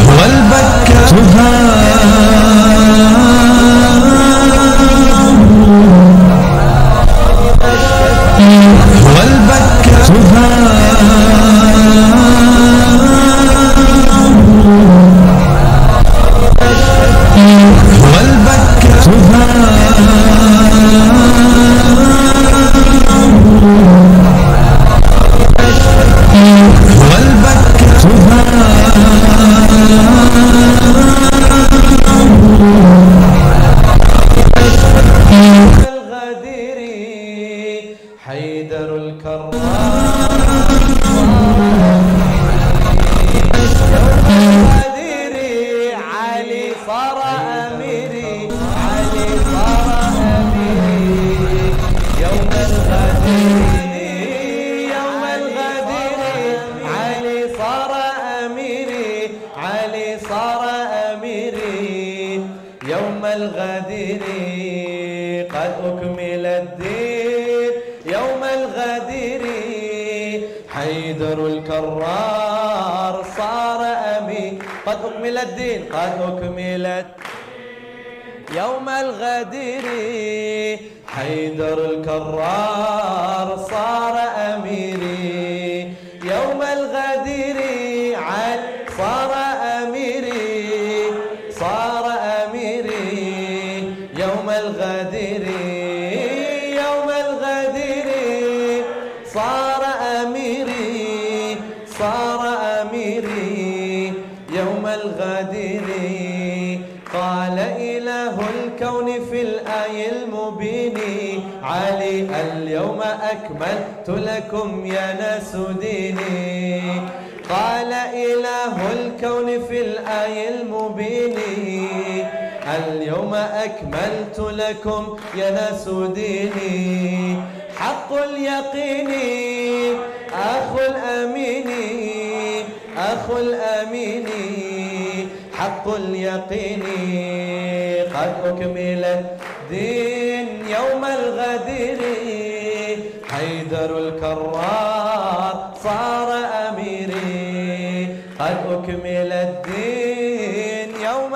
هو البكاء تهاب هو البكاء تهاب هو البكاء تهاب علي صار أميري علي صار أميري يوم الغدير يوم الغدير علي صار أميري علي صار أميري يوم الغدير قد أكمل الدين يوم الغدير حيدر الكرار صار أمير قد أكمل الدين قد أكملت يوم الغدير حيدر الكرار صار أميري يوم الغدير صار أميري صار أميري يوم الغدير يوم الغدير صار أميري صار أميري يوم الغدير قال إله الكون في الآي المبين علي اليوم أكملت لكم يا ناس ديني قال إله الكون في الآي المبين اليوم أكملت لكم يا ناس ديني حق اليقين أخو الأمين أخو الأمين حق اليقين قد أكمل الدين يوم الغدير حيدر الكرار صار أميري قد أكمل الدين يوم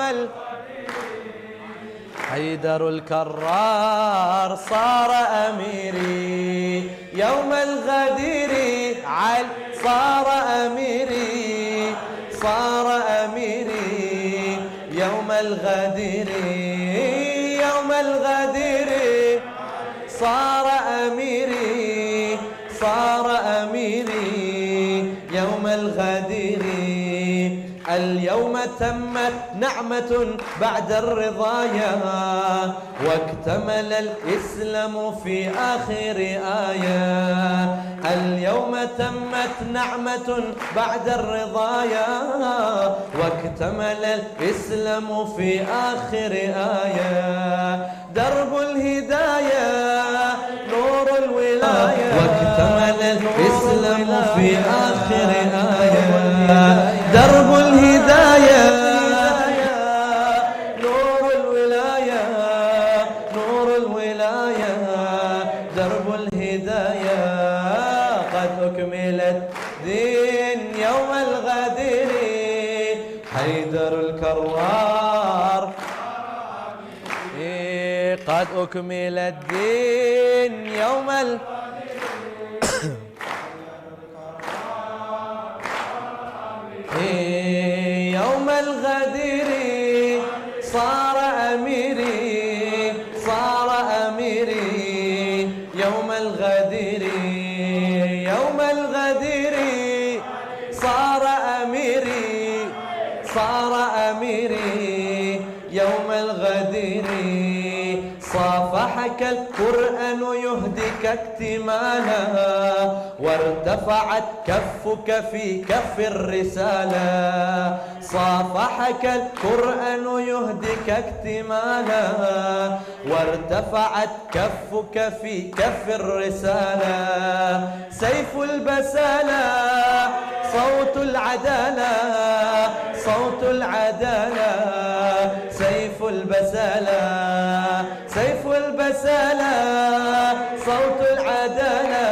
حيدر الكرار صار أميري يوم الغدير صار أميري صار أميري يوم الغدير يوم الغدير صار أميري صار أميري يوم الغدير اليوم تمت نعمة بعد الرضايا واكتمل الإسلام في آخر آية اليوم تمت نعمة بعد الرضايا واكتمل الإسلام في آخر آية درب الهداية نور الولاية واكتمل الإسلام في آخر آية درب الهداية نور الولاية نور الولاية درب الهداية قد أكملت دين يوم الغدير حيدر الكرار قد أكمل الدين يوم يوم الغدير صار أميري صار أميري يوم الغدير يوم الغدير صار أميري صار أميري يوم الغدير صافحك القرآن يهديك اكتمالا وارتفعت كفك في كف الرسالة صافحك القرآن يهديك اكتمالا وارتفعت كفك في كف الرسالة سيف البسالة صوت العدالة صوت العدالة سيف البسالة سيف البسالة صوت العدالة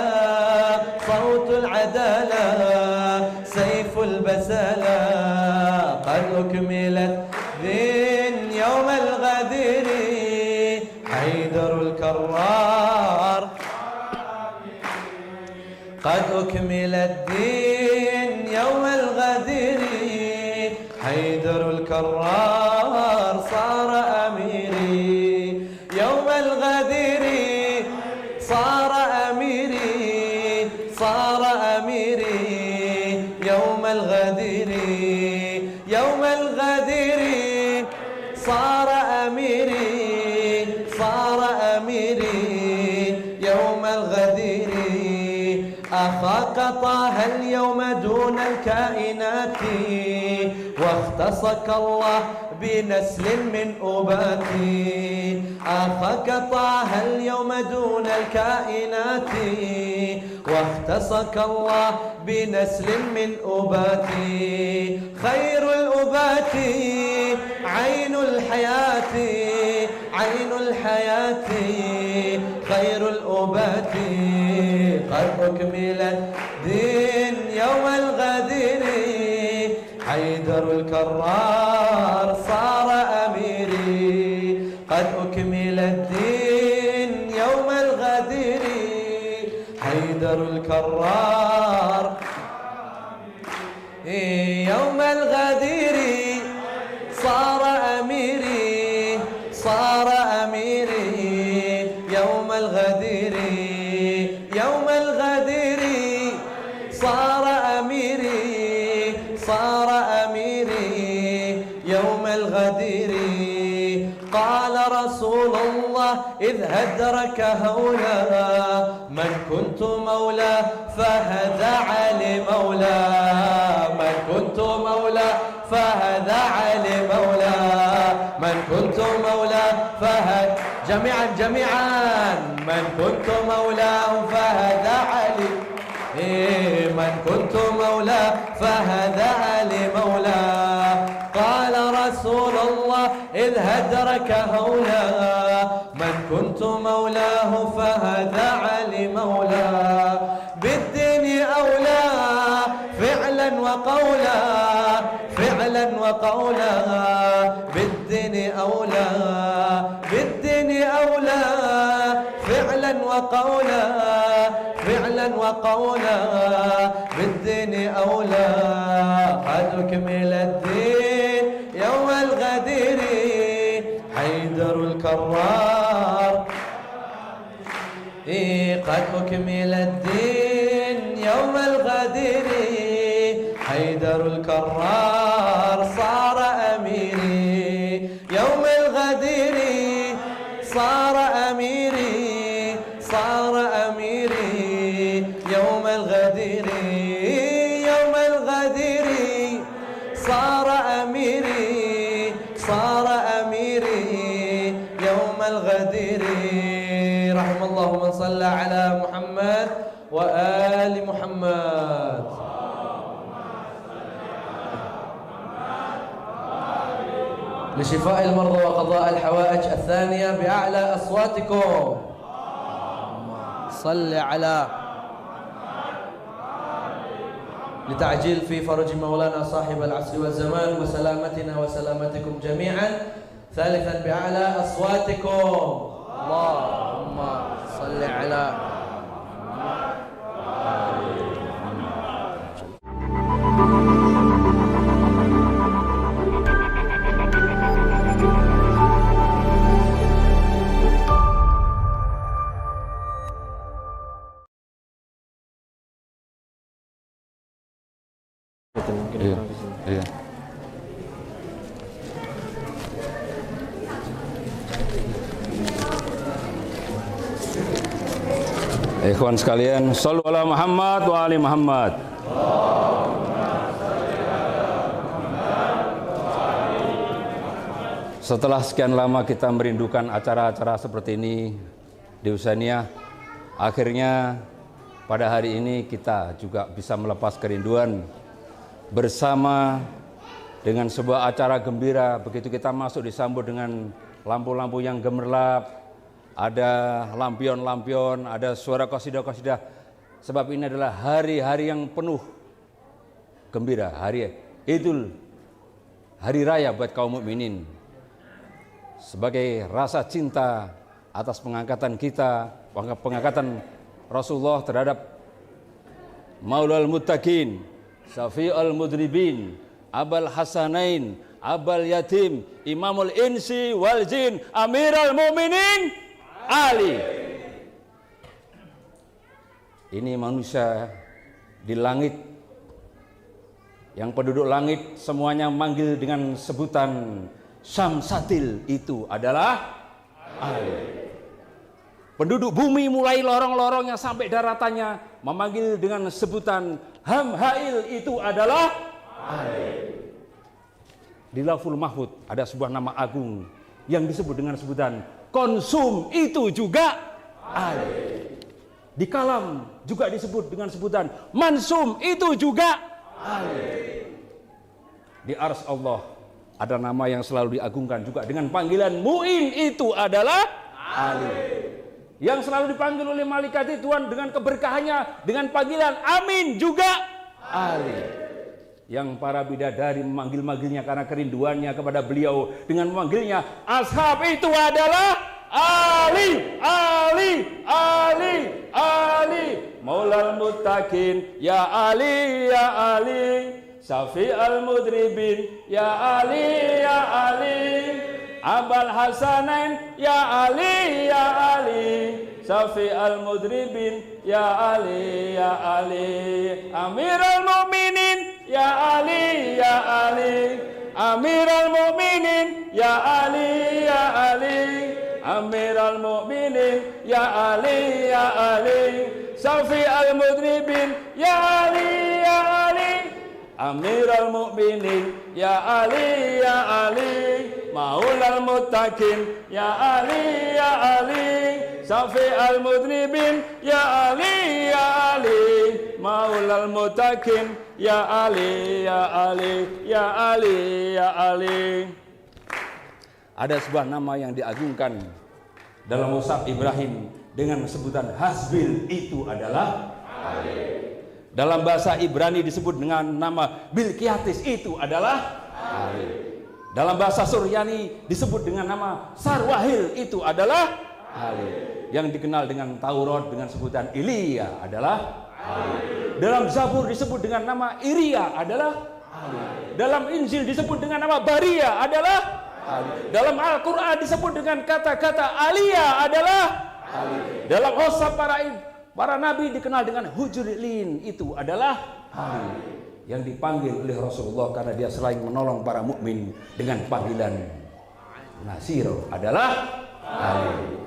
صوت العدالة سيف البسالة قد أكملت دين يوم الغدير حيدر الكرار قد أكمل الدين يوم الغدير حيدر الكرار صار أميري يوم الغدير صار أميري صار أميري يوم الغدير يوم الغدير صار أميري صار أميري يوم الغدير أخاك طه اليوم دون الكائنات واختصك الله بنسل من أباتي أخاك طه اليوم دون الكائنات واختصك الله بنسل من أباتي خير الأبات عين الحياة عين الحياة خير الأبات قد أكمل الدين يوم الغدير حيدر الكرار صار أميري قد أكمل الدين يوم الغدير حيدر الكرار يوم الغدير صار أميري صار أميري يوم الغدير يوم الغدير صار أميري صار أميري يوم الغدير قال رسول الله إذ هدرك هولا من كنت مولاه فهذا علي مولاه من كنت مولاه فهذا علي مولاه من كنت مولاه فهذا جميعا جميعا من كنت مولاه فهذا علي من كنت مولاه فهذا علي مولاه قال رسول الله إذ هدرك هولا من كنت مولاه فهذا علي مولاه بالدين أولى فعلا وقولا فعلا وقولا بالدين أولى بالدين أولى فعلا وقولا فعلا وقولا بالدين أولى قد أكمل الدين يوم الغدير حيدر الكرار قد أكمل الدين يوم الغدير حيدر الكرار صار أميري يوم الغدير صار أميري صار أميري يوم الغدير يوم الغدير صار أميري صار أميري يوم الغدير رحم الله من صلى على محمد وآل محمد لشفاء المرضى وقضاء الحوائج الثانية بأعلى أصواتكم صل على لتعجيل في فرج مولانا صاحب العصر والزمان وسلامتنا وسلامتكم جميعا ثالثا بأعلى أصواتكم اللهم صل على Iya. Ikhwan sekalian, shallu ala Muhammad wa ali Muhammad. Setelah sekian lama kita merindukan acara-acara seperti ini di Husainiyah, akhirnya pada hari ini kita juga bisa melepas kerinduan bersama dengan sebuah acara gembira. Begitu kita masuk disambut dengan lampu-lampu yang gemerlap, ada lampion-lampion, ada suara qasidah-qasidah. Sebab ini adalah hari-hari yang penuh gembira, hari Idul, hari raya buat kaum mukminin. Sebagai rasa cinta atas pengangkatan kita, pengangkatan Rasulullah terhadap Maulal Muttaqin, Syafi'ul Mudribin, Abul Hasanain, Abul Yatim, Imamul Insi wal Jin, Amirul Mukminin Ali. Ini manusia di langit, yang penduduk langit semuanya manggil dengan sebutan Syamsatil, itu adalah Ali. Penduduk bumi mulai lorong-lorongnya sampai daratannya memanggil dengan sebutan Hamhail, itu adalah Ali. Di Lauful Mahfud ada sebuah nama agung yang disebut dengan sebutan Konsum, itu juga Ali. Di Kalam juga disebut dengan sebutan Mansum, itu juga Ali. Di Ars Allah ada nama yang selalu diagungkan juga dengan panggilan Mu'in, itu adalah Ali. Yang selalu dipanggil oleh malaikat Tuhan dengan keberkahannya dengan panggilan Amin, juga Ali. Yang para bidadari memanggil-manggilnya karena kerinduannya kepada beliau dengan memanggilnya Ashab, itu adalah Ali, Ali, Ali, Ali. Maulal Muttaqin, ya Ali, ya Ali. Syafi al-Mudribin, ya Ali, ya Ali. Abal Hasanain, ya Ali, ya Ali. Syafi al-Mudribin, ya Ali, ya Ali. Amirul Mukminin, ya Ali, ya Ali. Amirul Mukminin, ya Ali, ya Ali. Amirul Mukminin, ya Ali, ya Ali. Syafi al-Mudribin, ya Ali, ya Ali. Amirul Mukminin, ya Ali, ya Ali. Maulal Muttaqin, ya Ali, ya Ali. Syafi al-Mudribin, ya Ali, ya Ali. Maulal Muttaqin, ya Ali, ya Ali, ya Ali, ya Ali. Ada sebuah nama yang diagungkan dalam mushaf Ibrahim dengan sebutan Hasbil, itu adalah Ali. Dalam bahasa Ibrani disebut dengan nama Bilkiatis, itu adalah Ali. Dalam bahasa Suryani disebut dengan nama Sarwahil, itu adalah Ali. Yang dikenal dengan Taurat dengan sebutan Ilya adalah Ali. Dalam Zabur disebut dengan nama Iria adalah Ali. Dalam Injil disebut dengan nama Baria adalah Ali. Dalam Al-Quran disebut dengan kata-kata Aliyah adalah Ali. Dalam Hosab para nabi dikenal dengan Hujrilin, itu adalah Ali. Yang dipanggil oleh Rasulullah karena dia selalu menolong para mukmin dengan panggilan Nasir adalah Ali.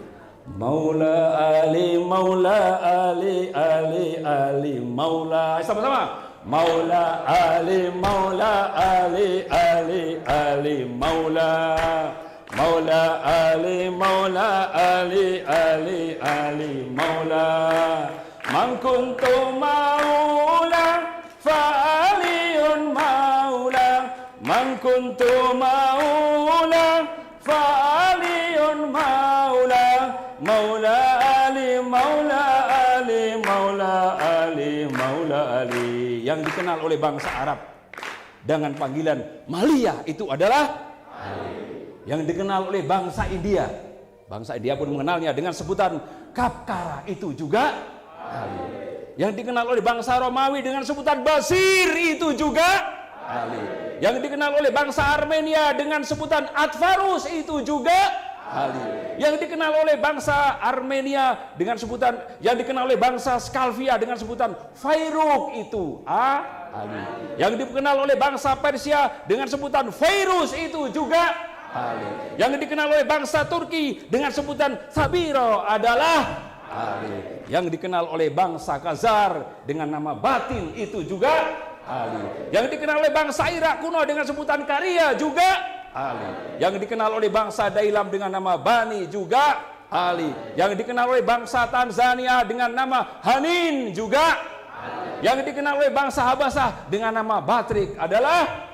Maula Ali, Maula Ali, Ali, Ali, Maula. Sama-sama. Maula Ali, Maula Ali, Ali, Ali, Maula. Maula Ali, Maula Ali, Ali, Ali, Maula. Man kuntu maula fa'aliyun maula. Man kuntu maula fa'aliyun maula. Maula Ali, Maula Ali, Maula Ali, Maula Ali. Yang dikenal oleh bangsa Arab dengan panggilan Maliyah, itu adalah Ali. Yang dikenal oleh bangsa India, bangsa India pun mengenalnya dengan sebutan Kapkara, itu juga Ali. Yang dikenal oleh bangsa Romawi dengan sebutan Basir, itu juga Ali. Yang dikenal oleh bangsa Armenia dengan sebutan Atfarus, itu juga Ali. Yang dikenal oleh bangsa Armenia dengan sebutan, yang dikenal oleh bangsa Skalvia dengan sebutan Fairuk, itu Ali. Yang dikenal oleh bangsa Persia dengan sebutan Fairuz, itu juga Ali. Yang dikenal oleh bangsa Turki dengan sebutan Sabiro adalah Ali. Yang dikenal oleh bangsa Khazar dengan nama Batin, itu juga Ali. Yang dikenal oleh bangsa Irak kuno dengan sebutan Karya, juga Ali. Yang dikenal oleh bangsa Dailam dengan nama Bani, juga Ali. Yang dikenal oleh bangsa Tanzania dengan nama Hanin, juga Ali. Yang dikenal oleh bangsa Habasah dengan nama Batrik adalah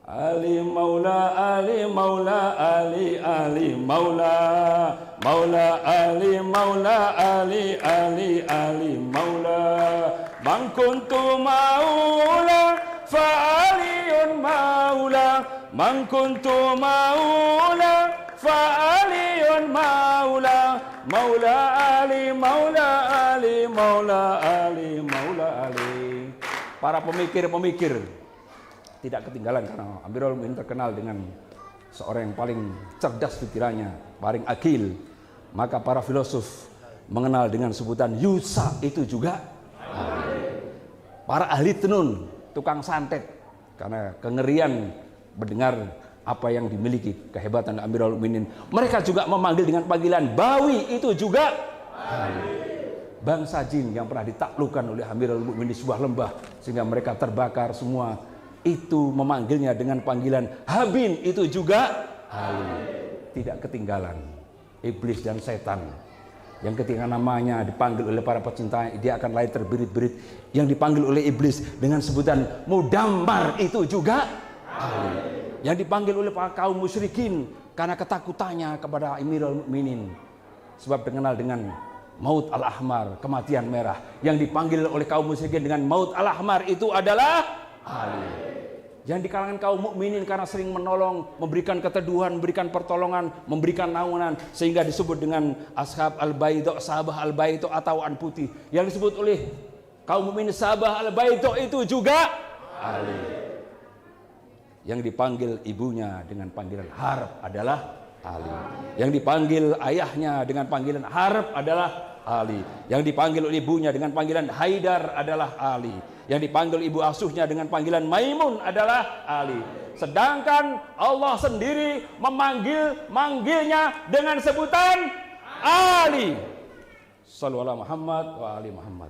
Ali. Maula Ali, Maula Ali, Ali Maula. Maula Ali, Maula Ali, Ali, Ali Maula. Man kuntu maula fa'aliyun maula. Man kuntu maula fa'aliyun maula. Maula Ali, Maula Ali, Maula Ali, Maula Ali. Para pemikir-pemikir tidak ketinggalan karena Amirul Mukminin terkenal dengan seorang yang paling cerdas pikirannya, paling akil. Maka para filosof mengenal dengan sebutan Yusa, itu juga Ali. Para ahli tenun, tukang santet, karena kengerian mendengar apa yang dimiliki, kehebatan Amirul Mukminin. Mereka juga memanggil dengan panggilan Bawi, itu juga Ali. Bangsa jin yang pernah ditaklukkan oleh Amirul Mukminin di sebuah lembah sehingga mereka terbakar semua, itu memanggilnya dengan panggilan Habin, itu juga Ali. Tidak ketinggalan iblis dan setan yang ketika namanya dipanggil oleh para pecinta, dia akan lahir terbirit-birit. Yang dipanggil oleh iblis dengan sebutan Mudammar, itu juga Ali. Yang dipanggil oleh para kaum musyrikin karena ketakutannya kepada Amirul Mukminin, sebab dikenal dengan Maut al-Ahmar, kematian merah. Yang dipanggil oleh kaum musyrikin dengan Maut al-Ahmar, itu adalah Ali. Yang di kalangan kaum mukminin karena sering menolong, memberikan keteduhan, memberikan pertolongan, memberikan naungan, sehingga disebut dengan ashab al-baidho, sahabah al-baidho atau an putih. Yang disebut oleh kaum mukminin sahabah al-baidho, itu juga Ali. Yang dipanggil ibunya dengan panggilan Harb adalah Ali. Yang dipanggil ayahnya dengan panggilan Harb adalah Ali. Yang dipanggil oleh ibunya dengan panggilan Haidar adalah Ali. Yang dipanggil ibu asuhnya dengan panggilan Maimun adalah Ali. Sedangkan Allah sendiri manggilnya dengan sebutan Ali. Sallallahu Muhammad wa ali Muhammad.